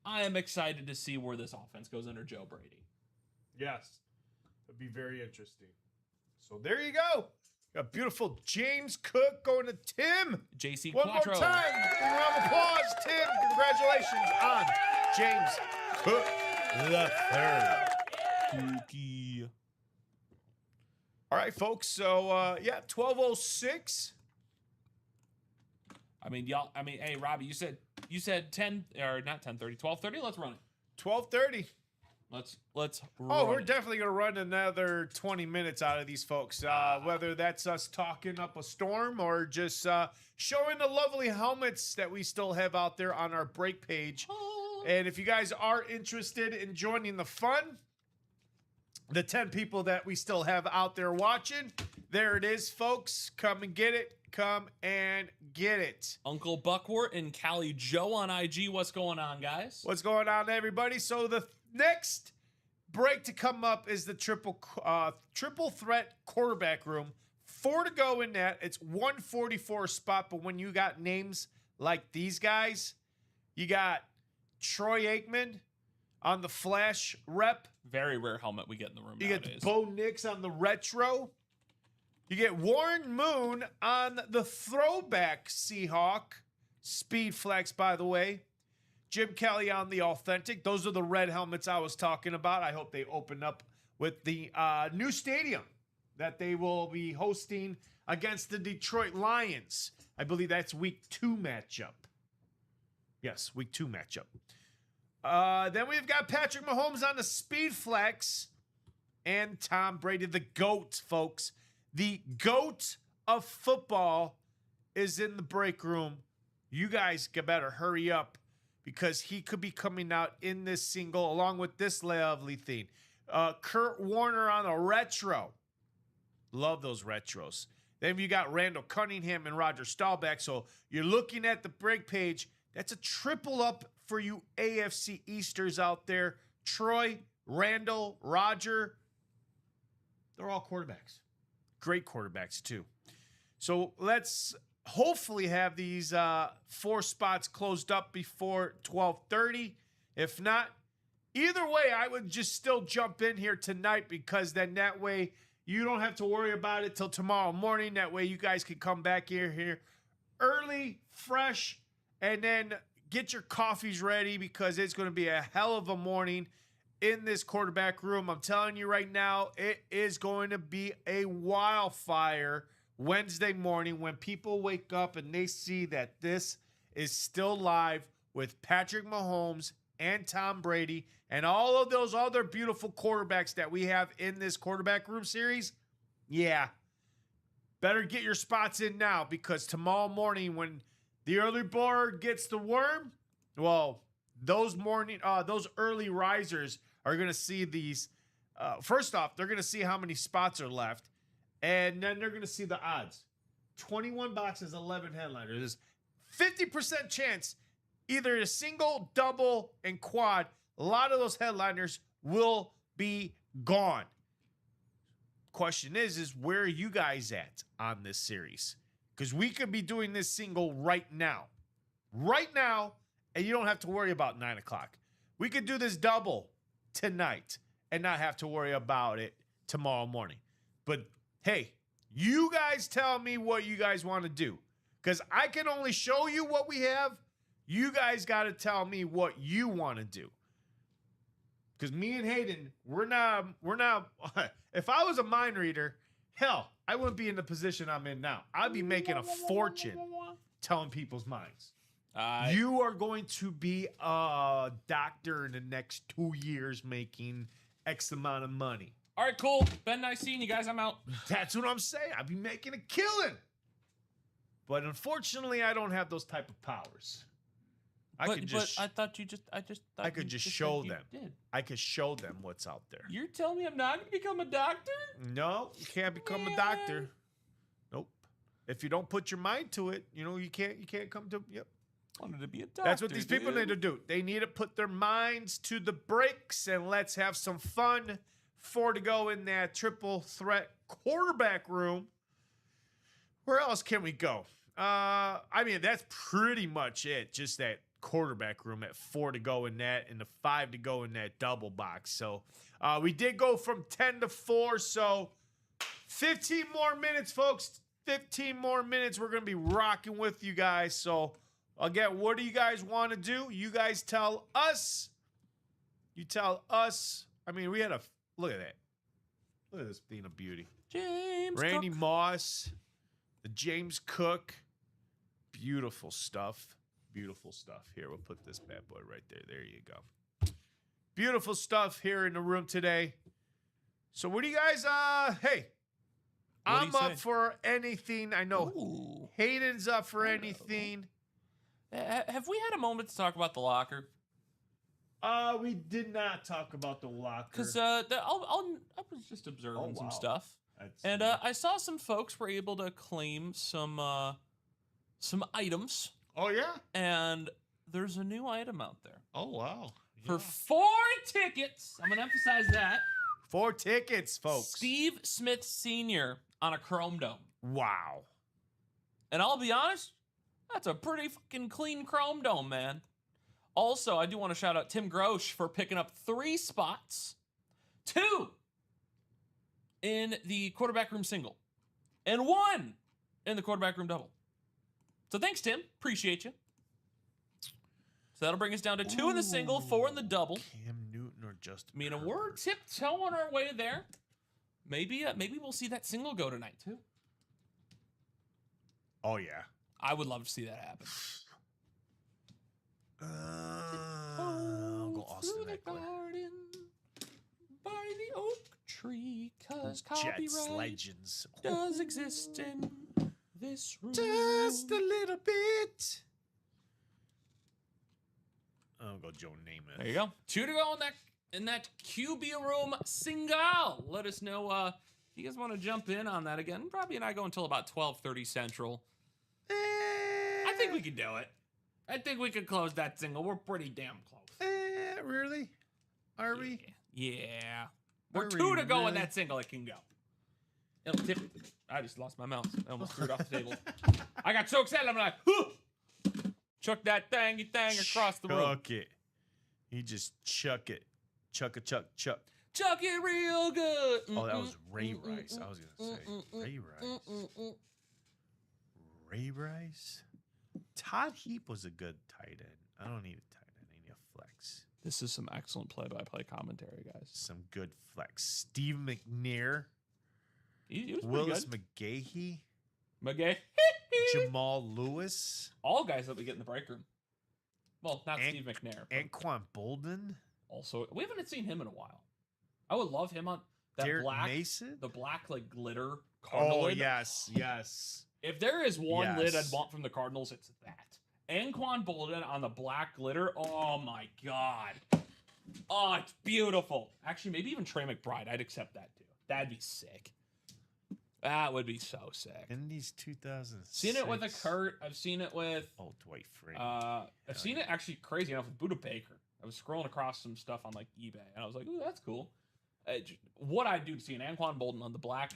I am excited to see where this offense goes under Joe Brady. Yes. It'd be very interesting. So there you go. A beautiful James Cook going to Tim. JC One Quattro. more time. A round of applause, Tim. Congratulations on James Cook the third. Dookie. All right, folks. So, 12:06. Hey, Robbie, you said 10 or not 10:30, 12:30. Let's run it. 12:30. Let's run we're definitely going to run another 20 minutes out of these folks. Whether that's us talking up a storm or just showing the lovely helmets that we still have out there on our break page. And if you guys are interested in joining the fun, the 10 people that we still have out there watching, there it is, folks. Come and get it. Come and get it. Uncle Buckwort and Callie Joe on IG. What's going on, guys? What's going on, everybody? So the next break to come up is the triple threat quarterback room. 4 to go in that. It's 144 spot, but when you got names like these guys, you got Troy Aikman on the flash rep. Very rare helmet we get in the room You nowadays. get Bo Nix on the retro. You get Warren Moon on the throwback Seahawk. Speed flex, by the way. Jim Kelly on the authentic. Those are the red helmets I was talking about. I hope they open up with the new stadium that they will be hosting against the Detroit Lions. I believe that's week 2 matchup. Yes, week 2 matchup. Then we've got Patrick Mahomes on the speed flex and Tom Brady, the GOAT, folks. The GOAT of football is in the break room. You guys better hurry up because he could be coming out in this single along with this lovely thing. Kurt Warner on a retro. Love those retros. Then you got Randall Cunningham and Roger Staubach. So you're looking at the break page. That's a triple up for you AFC Easters out there. Troy, Randall, Roger. They're all quarterbacks. Great quarterbacks, too. So let's hopefully have these 4 spots closed up before 12:30. If not, either way, I would just still jump in here tonight because then that way you don't have to worry about it till tomorrow morning. That way you guys can come back here early, fresh, and then get your coffees ready because it's going to be a hell of a morning in this quarterback room. I'm telling you right now, it is going to be a wildfire Wednesday morning when people wake up and they see that this is still live with Patrick Mahomes and Tom Brady and all of those other beautiful quarterbacks that we have in this quarterback room series. Yeah, better get your spots in now because tomorrow morning when the early bird gets the worm, well, those early risers are going to see these. First off, they're going to see how many spots are left, and then they're going to see the odds. 21 boxes, 11 headliners. There's 50% chance either a single, double, and quad. A lot of those headliners will be gone. Question is where are you guys at on this series? Because we could be doing this single right now. Right now, and you don't have to worry about 9 o'clock. We could do this double tonight and not have to worry about it tomorrow morning. But, hey, you guys tell me what you guys want to do. Because I can only show you what we have. You guys got to tell me what you want to do. Because me and Hayden, we're not, if I was a mind reader, hell, I wouldn't be in the position I'm in now. I'd be making a fortune telling people's minds. You are going to be a doctor in the next 2 years making X amount of money. All right, cool. Been nice seeing you guys. I'm out. That's what I'm saying. I'd be making a killing. But unfortunately, I don't have those type of powers. I could just show them. I could show them what's out there. You're telling me I'm not going to become a doctor? No, you can't become a doctor. Nope. If you don't put your mind to it, you can't come to. Yep. Wanted to be a doctor. That's what these people need to do. They need to put their minds to the brakes and let's have some fun. 4 to go in that triple threat quarterback room. Where else can we go? That's pretty much it. Just that quarterback room at 4 to go in that and the 5 to go in that double box. So we did go from 10 to 4. So 15 more minutes, folks. 15 more minutes. We're going to be rocking with you guys. So again, what do you guys want to do? You guys tell us. You tell us. We had a look at that. Look at this being a beauty. Randy Cook. Moss, the James Cook. Beautiful stuff. Beautiful stuff. Here, we'll put this bad boy right there. There you go. Beautiful stuff here in the room today. So what do you guys, hey, I'm up for anything. I know Hayden's up for anything. Have we had a moment to talk about the locker? We did not talk about the locker. Because I was just observing some stuff. And I saw some folks were able to claim some items. Oh, yeah? And there's a new item out there. Oh, wow. For 4 tickets. I'm going to emphasize that. 4 tickets, folks. Steve Smith Sr. on a Chrome Dome. Wow. And I'll be honest, that's a pretty fucking clean Chrome Dome, man. Also, I do want to shout out Tim Grosh for picking up 3 spots. 2 in the quarterback room single. And 1 in the quarterback room double. So thanks, Tim. Appreciate you. So that'll bring us down to 2 in the single, 4 in the double. Cam Newton or Justin And we're tiptoeing our way there. Maybe we'll see that single go tonight, too. Oh, yeah. I would love to see that happen. I'll go Austin Eckler. By the oak tree, cause Jets copyright legends. does exist in this room. Just a little bit. I'll go Joe Namath. There you go. 2 to go in that QB room single. Let us know if you guys want to jump in on that again. Probably not go until about 12:30 Central. I think we can do it. I think we could close that single. We're pretty damn close. Really? Are we? Yeah. We're 2 to go in that single. It can go. It'll tip. I just lost my mouse. I almost threw it off the table. I got so excited. I'm like, chuck that thing across the room. Chuck it. He just chuck it. Chuck. Chuck it real good. Oh, that was Ray Rice. I was going to say. Ray Rice. Ray Rice? Todd Heap was a good tight end. I don't need a tight end. I need a flex. This is some excellent play-by-play commentary, guys. Some good flex. Steve McNair. He was Willis McGahee. Jamal Lewis. All guys that we get in the break room. Well, not Steve McNair. Anquan Bolden. Also, we haven't seen him in a while. I would love him on that Derek black Mason? The black like glitter Cardinal lid. Yes. If there is one lid I'd want from the Cardinals, it's that. Anquan Bolden on the black glitter. Oh my God. Oh, it's beautiful. Actually, maybe even Trey McBride. I'd accept that too. That'd be sick. That would be so sick. In these 2006. Seen it with a Kurt. I've seen it with Dwight Freeney. I've seen it actually crazy enough with Buda Baker. I was scrolling across some stuff on like eBay and I was like, ooh, that's cool. What I'd do to see an Anquan Bolden on the black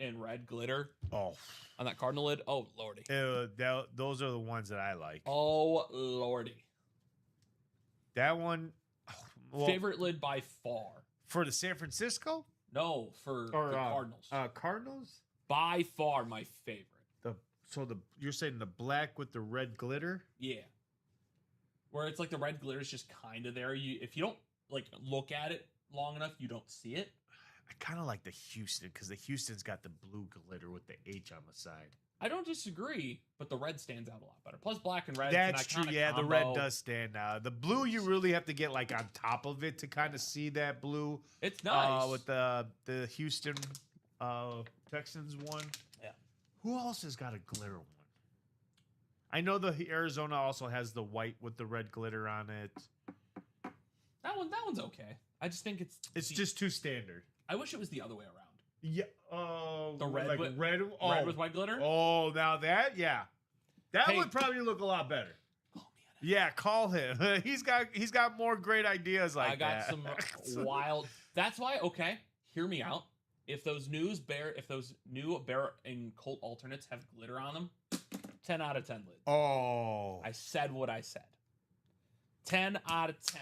and red glitter. Oh. On that Cardinal lid. Oh, lordy. Those are the ones that I like. Oh, lordy. That one. Favorite lid by far. For the San Francisco? No, for the Cardinals. Cardinals? By far my favorite. You're saying the black with the red glitter? Yeah. Where it's like the red glitter is just kind of there. If you don't like look at it long enough, you don't see it. I kind of like the Houston because the Houston's got the blue glitter with the H on the side. I don't disagree, but the red stands out a lot better. Plus, black and red. That's true. Yeah, the red does stand out. The blue, you really have to get like on top of it to kind of see that blue. It's nice with the Houston Texans one. Yeah. Who else has got a glitter one? I know the Arizona also has the white with the red glitter on it. That one's okay. I just think it's just too standard. I wish it was the other way around. Yeah. The red, like with, red with white glitter. Oh, now that, yeah, that would probably look a lot better. Call me on it. Yeah, call him. He's got more great ideas like that. I got some wild. That's why. Okay, hear me out. If those new Bear and Colt alternates have glitter on them, 10 out of 10 lids. Oh, I said what I said. 10 out of 10.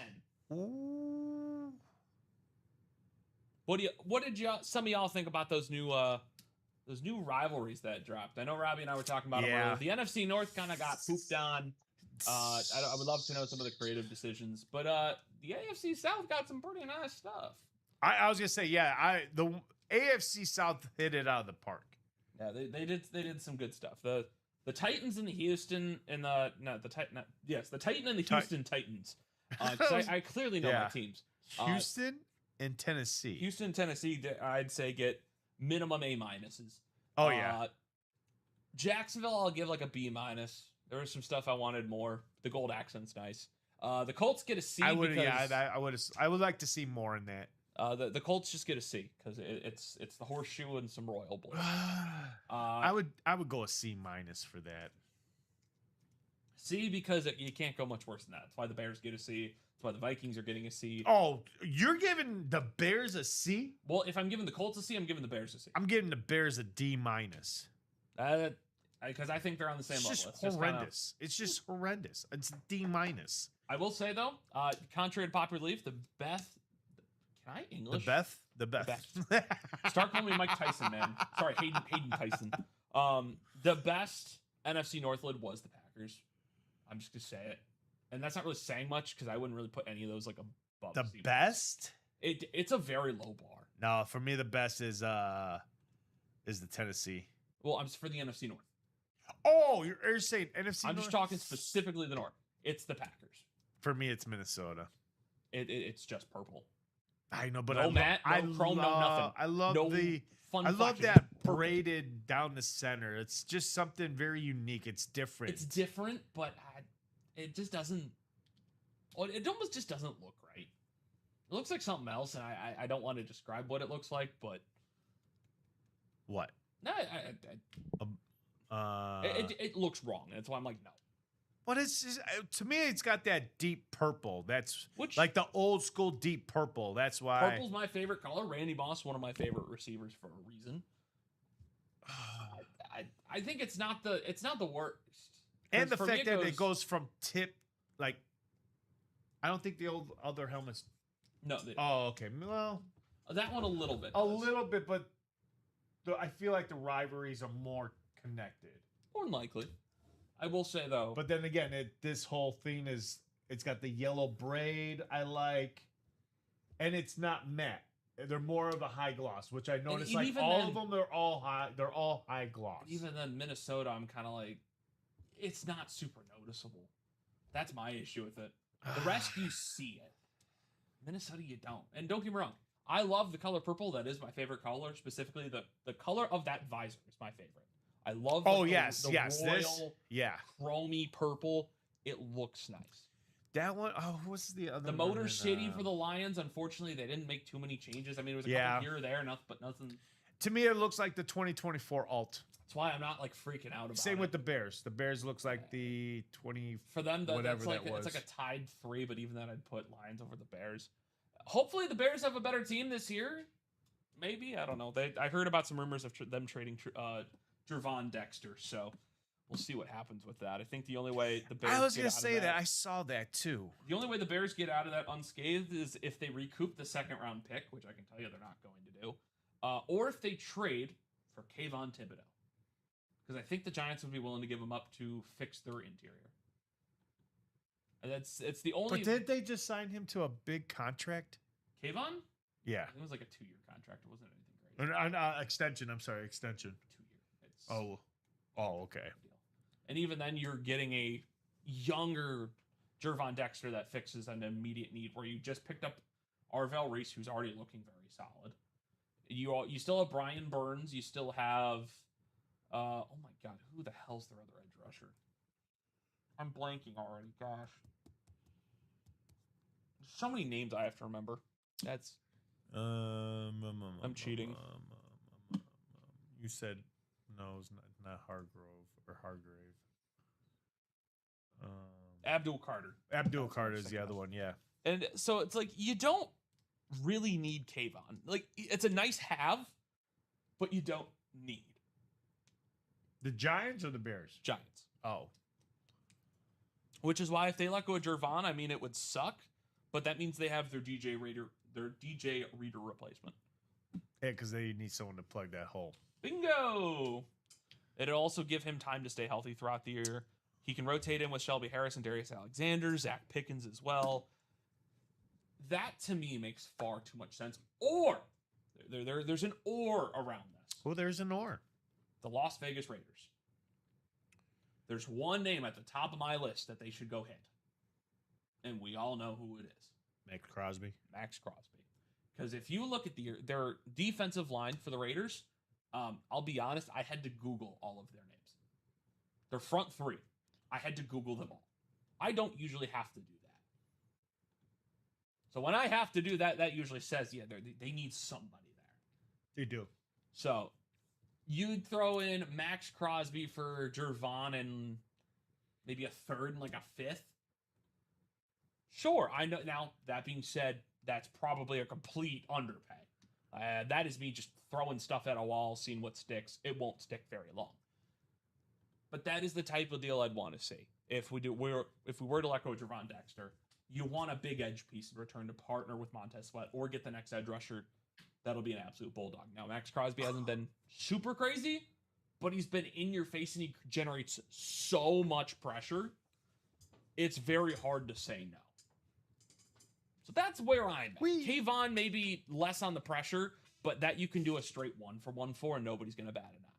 Ooh. What did some of y'all think about those new rivalries that dropped? I know Robbie and I were talking about them earlier. The NFC North kind of got pooped on. I would love to know some of the creative decisions, but the AFC South got some pretty nice stuff. I was gonna say, the AFC South hit it out of the park. Yeah, they did some good stuff. The Titans and the Houston and the Titan and the Houston Titans. I clearly know my teams. Houston and Tennessee. Houston and Tennessee, I'd say get minimum A minuses. Oh yeah. Jacksonville, I'll give like a B minus. There was some stuff I wanted more. The gold accent's nice. The Colts get a C. I would like to see more in that. The Colts just get a C because it's the horseshoe and some royal blood. I would go a C minus for that. C because you can't go much worse than that. That's why the Bears get a C. That's why the Vikings are getting a C. Oh, you're giving the Bears a C? Well, if I'm giving the Colts a C, I'm giving the Bears a C. I'm giving the Bears a D minus. Because I think they're on the same level. It's horrendous. It's just horrendous. It's a D minus. I will say though, contrary to popular belief, the Beth. Can I English? The Beth. Start calling me Mike Tyson, man. Sorry, Hayden Tyson. The best NFC North lid was the Packers. I'm just gonna say it, and that's not really saying much because I wouldn't really put any of those like above. The best? It's a very low bar. No, for me the best is the Tennessee. Well, I'm for the NFC North. Oh, you're saying NFC North? I'm just talking specifically the North. It's the Packers. For me, it's Minnesota. It's just purple. I know, but no matte, no chrome, no nothing. I love fun. I love that braided down the center. It's just something very unique. It's different. It's different, but it just doesn't. It almost just doesn't look right. It looks like something else, and I don't want to describe what it looks like, but what? No, it looks wrong. That's why I'm like no. But it's just, to me, it's got that deep purple. That's like the old school deep purple. That's why purple's my favorite color. Randy Moss, one of my favorite receivers for a reason. I think it's not the worst. And the fact that it goes from tip, like, I don't think the old other helmets. No. Oh, okay. Well, that one a little bit. Little bit, but I feel like the rivalries are more connected. More than likely. I will say though, but then again, this whole thing it's got the yellow braid I like, and it's not matte. They're more of a high gloss, which I noticed. Like all of them, they're all high gloss. Even then, Minnesota, I'm kind of like, it's not super noticeable. That's my issue with it. The rest you see it. Minnesota, you don't. And don't get me wrong, I love the color purple. That is my favorite color. Specifically, the color of that visor is my favorite. I love the royal, chromy purple. It looks nice. That one, what's the other one? The Motor City for the Lions, unfortunately, they didn't make too many changes. I mean, it was a couple here or there, but nothing. To me, it looks like the 2024 alt. That's why I'm not like freaking out about it. Same with the Bears. The Bears looks like the 20. For them, whatever that was. It's like a tied 3, but even then, I'd put Lions over the Bears. Hopefully, the Bears have a better team this year. Maybe, I don't know. I heard about some rumors of them trading Jervon Dexter, so we'll see what happens with that. I think the only way the Bears I was going to say that. I saw that too. The only way the Bears get out of that unscathed is if they recoup the second-round pick, which I can tell you they're not going to do, or if they trade for Kayvon Thibodeau. Because I think the Giants would be willing to give him up to fix their interior. And it's the only... But did they just sign him to a big contract? Kayvon? Yeah. It was like a 2-year contract. It wasn't anything crazy. Extension. I'm sorry, extension. 2 year. Okay. And even then, you're getting a younger Jervon Dexter that fixes an immediate need where you just picked up Arvel Reese, who's already looking very solid. You still have Brian Burns. You still have, oh my God, who the hell's their other edge rusher? I'm blanking already. Gosh. So many names I have to remember. That's. I'm cheating. You said no, it's not Hargrove or Hargrave. Abdul Carter. Abdul Carter is the other one, yeah. And so it's like you don't really need Kayvon. Like it's a nice have, but you don't need. The Giants or the Bears? Giants. Oh. Which is why if they let go of Jervon, I mean it would suck, but that means they have their DJ Reader replacement. Yeah, because they need someone to plug that hole. Bingo! It'll also give him time to stay healthy throughout the year. He can rotate in with Shelby Harris and Darius Alexander, Zach Pickens as well. That to me makes far too much sense. Or there's an or around this. Oh, there's an or. The Las Vegas Raiders. There's one name at the top of my list that they should go hit. And we all know who it is. Max Crosby. Because if you look at their defensive line for the Raiders, I'll be honest, I had to Google all of their names. Their front three. I had to Google them all. I don't usually have to do that. So when I have to do that, that usually says, yeah, they need somebody there. They do. So you'd throw in Max Crosby for Jervon and maybe a third and like a fifth. Sure, I know. Now, that being said, that's probably a complete underpay. That is me just throwing stuff at a wall, seeing what sticks. It won't stick very long. But that is the type of deal I'd want to see. If we were to let go of Jervon Dexter, you want a big edge piece in return to partner with Montez Sweat or get the next edge rusher. That'll be an absolute bulldog. Now, Max Crosby hasn't been super crazy, but he's been in your face and he generates so much pressure. It's very hard to say no. So that's where I'm at. Kayvon maybe less on the pressure, but that you can do a straight 1-for-1 for and nobody's going to bat an eye.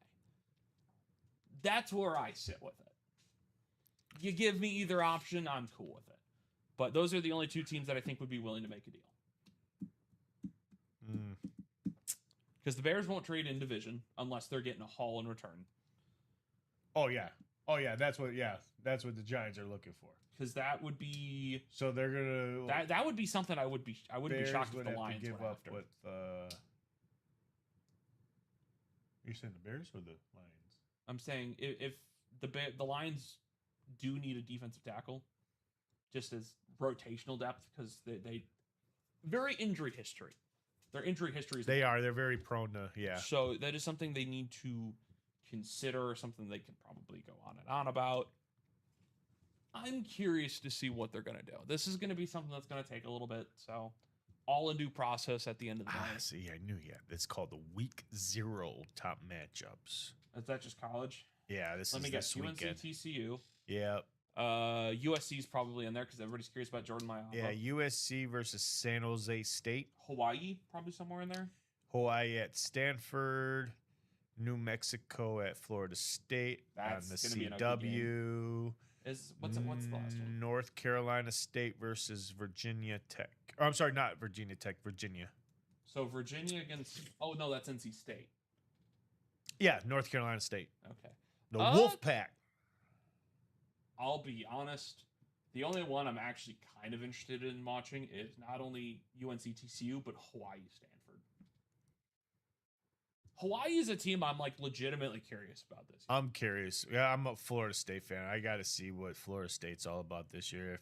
That's where I sit with it. You give me either option, I'm cool with it. But those are the only two teams that I think would be willing to make a deal. Because the Bears won't trade in division unless they're getting a haul in return. Oh yeah. That's what the Giants are looking for. Because that would be so they're gonna that would be something I wouldn't be shocked if the Lions give went up after. with. You're saying the Bears or the Lions? I'm saying if the Lions do need a defensive tackle, just as rotational depth, because they very injury history. Their injury history is they're very prone to So that is something they need to consider, something they can probably go on and on about. I'm curious to see what they're going to do. This is going to be something that's going to take a little bit. So all in due process at the end of the day. See, I knew it's called the Week 0 top matchups. Is that just college? Yeah, this Let is me guess. this UNC, weekend. TCU. Yeah. USC is probably in there because everybody's curious about Jordan Mailata. Yeah, USC versus San Jose State. Hawaii probably somewhere in there. Hawaii at Stanford. New Mexico at Florida State. That's on gonna the be a good CW. What's the last one? North Carolina State versus Virginia Tech. Oh, I'm sorry, not Virginia Tech, Virginia. So Virginia against... Oh, no, that's NC State. Yeah, North Carolina State. Okay. The Wolfpack. I'll be honest. The only one I'm actually kind of interested in watching is not only UNC TCU, but Hawaii Stanford. Hawaii is a team I'm like legitimately curious about this year. I'm curious. Yeah, I'm a Florida State fan. I got to see what Florida State's all about this year.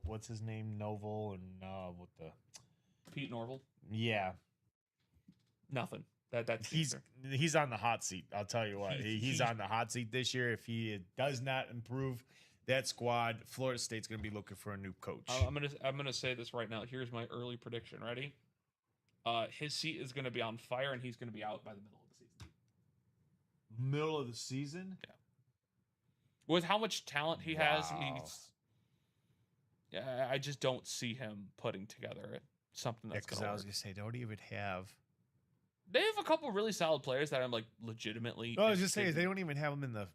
What's his name? Novel and what the Pete Norville? Yeah. Nothing. That's he's on the hot seat. I'll tell you what. He's on the hot seat this year. If he does not improve that squad, Florida State's going to be looking for a new coach. I'm gonna say this right now. Here's my early prediction. Ready? His seat is going to be on fire, and he's going to be out by the middle of the season. Middle of the season? Yeah. With how much talent he has, I just don't see him putting together something that's because going I to was work. gonna say they don't even have. They have a couple really solid players that I'm like legitimately. No, I was just saying interested they in. don't even have them in the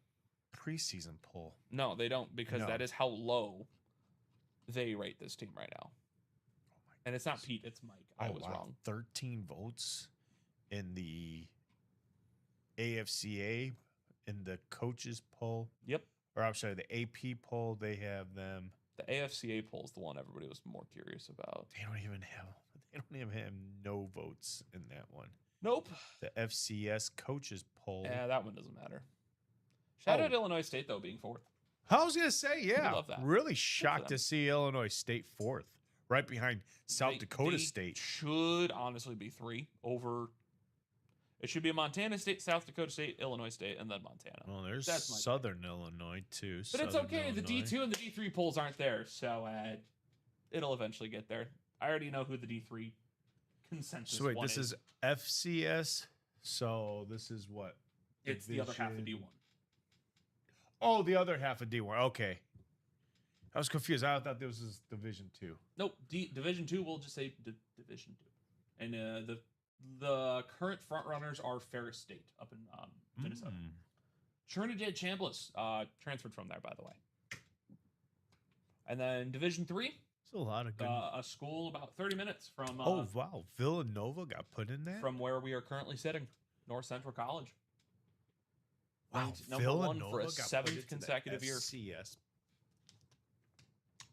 preseason poll. No, they don't, because No. that is how low they rate this team right now. Oh my And it's not Pete, it's Mike. I was wrong. 13 votes in the AFCA in the coaches poll, Yep. or I'm sorry, the AP poll. They have them. The AFCA poll is the one everybody was more curious about. They don't even have. They don't even have no votes in that one. Nope. The FCS coaches poll. Yeah, that one doesn't matter. Shout out Oh. Illinois State, though, being fourth. I was gonna say, yeah, love that. really shocked them. to see Illinois State fourth, right behind South They- Dakota they State. should honestly be three over. It should be Montana State, South Dakota State, Illinois State, and then Montana. Well, there's That's my Southern Illinois too. But it's Southern okay. The Illinois. D2 and the D3 polls aren't there, so it'll eventually get there. I already know who the D3 consensus So wait, one this is FCS. So this is what? It's the other half of Division- D1. Oh, the other half of D1. Okay. I was confused. I thought this was Division 2. Nope, Division 2, we'll just say Division 2. And the current front runners are Ferris State up in Minnesota. Trinidad Chambliss transferred from there, by the way. And then Division 3, It's a lot of good. a school about 30 minutes from oh, wow. Villanova got put in there? from where we are currently sitting, North Central College. wow. ranked number one for a got put seventh into the consecutive year. FCS.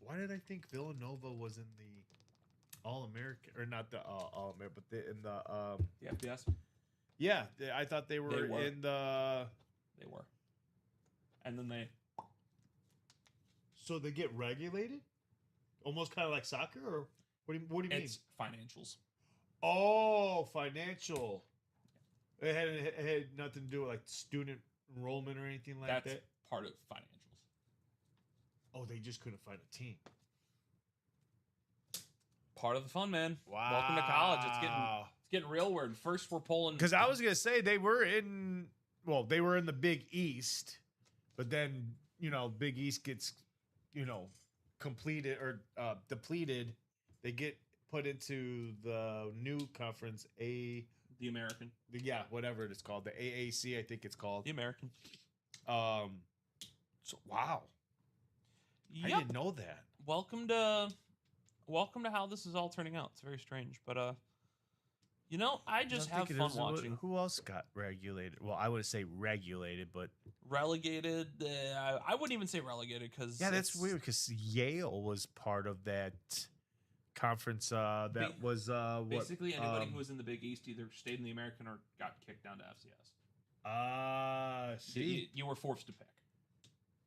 Why did I think Villanova was in the All-American, or not the All-American, but in the The FBS, yeah, I thought they were were. in the. they were. And then they So they get regulated, almost kind of like soccer, or what do you mean? it's financials. Oh, financial. It had nothing to do with like student enrollment or anything like That's that. part of financials. Oh, they just couldn't find a team. Part of the fun, man. Welcome to college. It's getting real weird. First, we're pulling Because I was gonna say they were in the Big East, but then Big East gets completed or depleted. They get put into the new conference the American. whatever it's called, the AAC, I think it's called. The American. So wow, I Yep. didn't know that. Welcome to how this is all turning out. It's very strange, but I just have fun watching. Who else got regulated? Well, I would say regulated, but Relegated. I wouldn't even say relegated because that's weird because Yale was part of that conference. That was what basically anybody who was in the Big East either stayed in the American or got kicked down to FCS. See. You were forced to pick.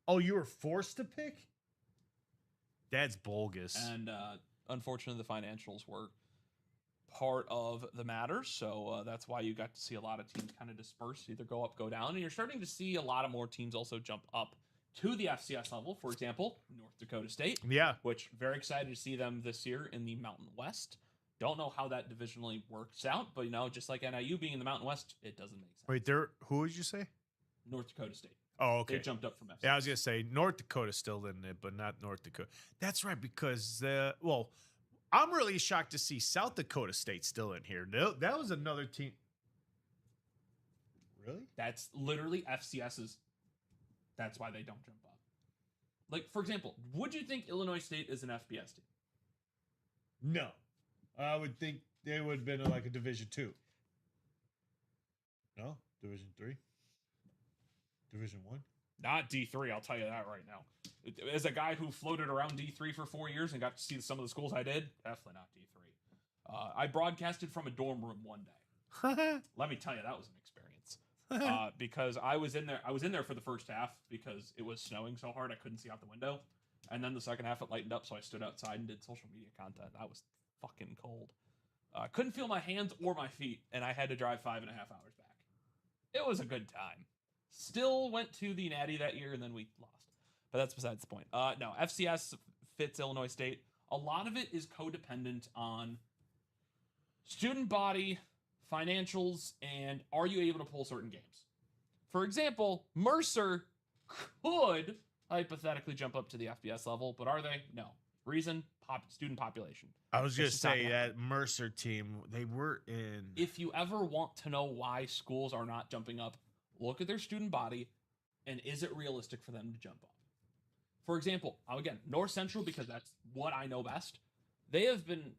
Oh, you were forced to pick? That's bogus. And unfortunately, the financials were part of the matter. So that's why you got to see a lot of teams kind of disperse, either go up, go down. And you're starting to see a lot of more teams also jump up to the FCS level. For example, North Dakota State. Yeah. Which very excited to see them this year in the Mountain West. Don't know how that divisionally works out, but just like NIU being in the Mountain West, it doesn't make sense. Wait, who would you say? North Dakota State. Oh, okay. They jumped up from FCS. Yeah, I was gonna say North Dakota's still in it, but not North Dakota. That's right, because I'm really shocked to see South Dakota State still in here. That was another team. Really? That's literally FCS's. That's why they don't jump up. Like, for example, would you think Illinois State is an FBS team? No, I would think they would have been like a Division 2. No, Division 3, Division 1. Not D3, I'll tell you that right now. As a guy who floated around D3 for 4 years and got to see some of the schools I did, definitely not D3. I broadcasted from a dorm room one day. Let me tell you, that was an experience. Because I was in there for the first half because it was snowing so hard I couldn't see out the window. And then the second half it lightened up, so I stood outside and did social media content. That was fucking cold. Couldn't feel my hands or my feet, and I had to drive 5.5 hours back. It was a good time. Still went to the Natty that year, and then we lost. But that's besides the point. No, FCS fits Illinois State. A lot of it is codependent on student body, financials, and are you able to pull certain games? For example, Mercer could hypothetically jump up to the FBS level, but are they? No. Reason? student population. I was going to It's just not say happening. that Mercer team, they were in. If you ever want to know why schools are not jumping up, look at their student body, and is it realistic for them to jump up? For example, again, North Central, because that's what I know best, they have been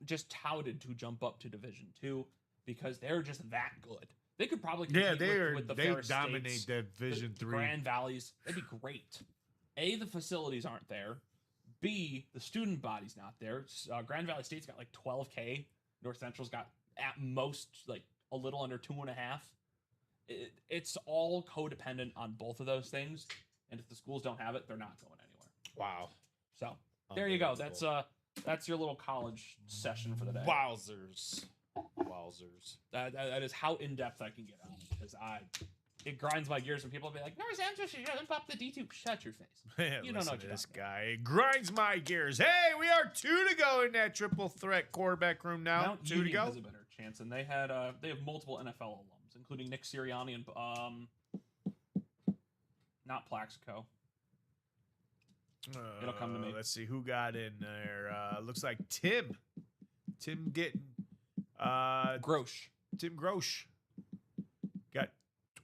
just touted to jump up to Division II because they're just that good. They could probably compete with the they Ferris dominate States, Division the III. Grand Valleys. That'd be great. A, the facilities aren't there. B, the student body's not there. Grand Valley State's got like 12K. North Central's got at most like a little under 2.5. It's all codependent on both of those things. And if the schools don't have it, they're not going anywhere. Wow. So there you go. That's your little college session for the day. Wowzers. That is how in depth I can get on it, because it grinds my gears when people be like, North Central should jump up the D2. Shut your face. You don't know what you're this talking guy. It grinds my gears. Hey, we are 2 to go in that triple threat quarterback room now. Mount 2 to Union go. has a better chance, and they have multiple NFL alums, including Nick Sirianni and not Plaxico. It'll come to me. Let's see who got in there. Looks like Tim getting Grosh. Tim Grosh got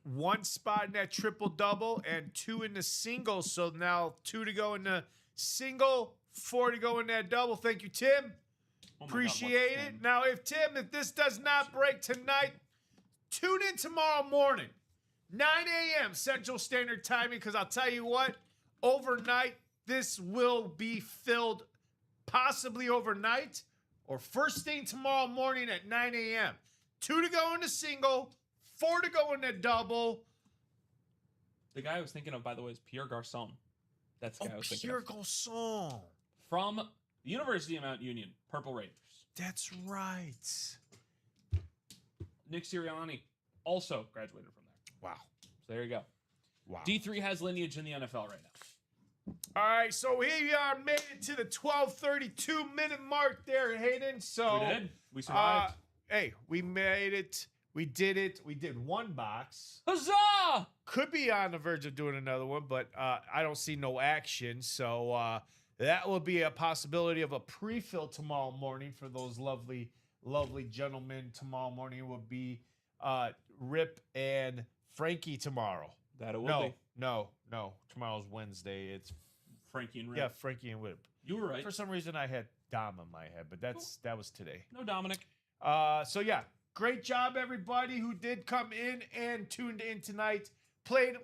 1 spot in that triple double and 2 in the single. So now 2 to go in the single, 4 to go in that double. Thank you, Tim. Oh my God, Appreciate what's it. Tim? Now, if this does not break tonight, tune in tomorrow morning, 9 a.m. Central Standard Timing, because I'll tell you what, overnight, this will be filled possibly overnight or first thing tomorrow morning at 9 a.m. 2 to go in the single, 4 to go in the double. The guy I was thinking of, by the way, is Pierre Garçon. That's the guy I was thinking Pierre of. Garçon. From the University of Mount Union, Purple Raiders. That's right. Nick Sirianni also graduated from there. Wow. So there you go. Wow. D3 has lineage in the NFL right now. All right, so we are made it to the 12:32-minute mark there, Hayden. So We did. We survived. Hey, we made it. We did it. We did 1 box. Huzzah! Could be on the verge of doing another one, but I don't see no action. So that will be a possibility of a pre-fill tomorrow morning for those lovely, lovely gentlemen. Tomorrow morning will be Rip and Frankie tomorrow. That it will be. No. Tomorrow's Wednesday. It's Frankie and Rip. yeah, Frankie and Whip. You were right. For some reason, I had Dom in my head, but that was today. No Dominic. So yeah, great job everybody who did come in and tuned in tonight, played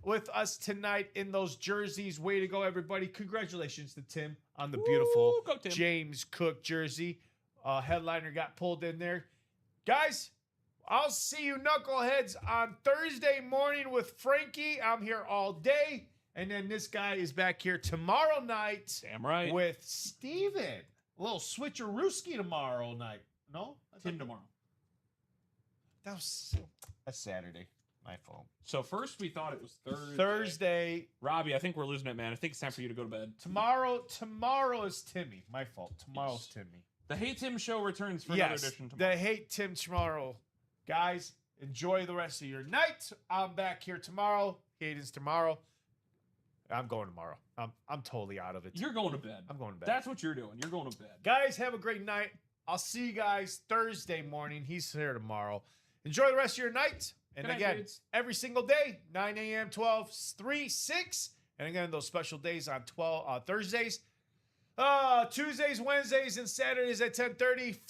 with us tonight in those jerseys. Way to go, everybody! Congratulations to Tim on the beautiful Go, Tim. James Cook jersey. Headliner got pulled in there, guys. I'll see you knuckleheads on Thursday morning with Frankie. I'm here all day. And then this guy is back here tomorrow night Damn right. with Steven. A little switcherooski tomorrow night. No? Tim tomorrow. That's Saturday. My fault. So first we thought it was Thursday. Thursday. Robbie, I think we're losing it, man. I think it's time for you to go to bed. Tomorrow is Timmy. My fault. Tomorrow's Timmy. The Hey Tim Show returns for another edition tomorrow. The Hate Tim tomorrow. Guys, enjoy the rest of your night. I'm back here tomorrow. Hayden's tomorrow. I'm going tomorrow. I'm totally out of it. You're going to bed. I'm going to bed. That's what you're doing. You're going to bed. Guys, have a great night. I'll see you guys Thursday morning. He's here tomorrow. Enjoy the rest of your night. And Good night, again, dudes. every single day, 9 a.m., 12, 3, 6. And again, those special days on Thursdays, Tuesdays, Wednesdays, and Saturdays at 10:30.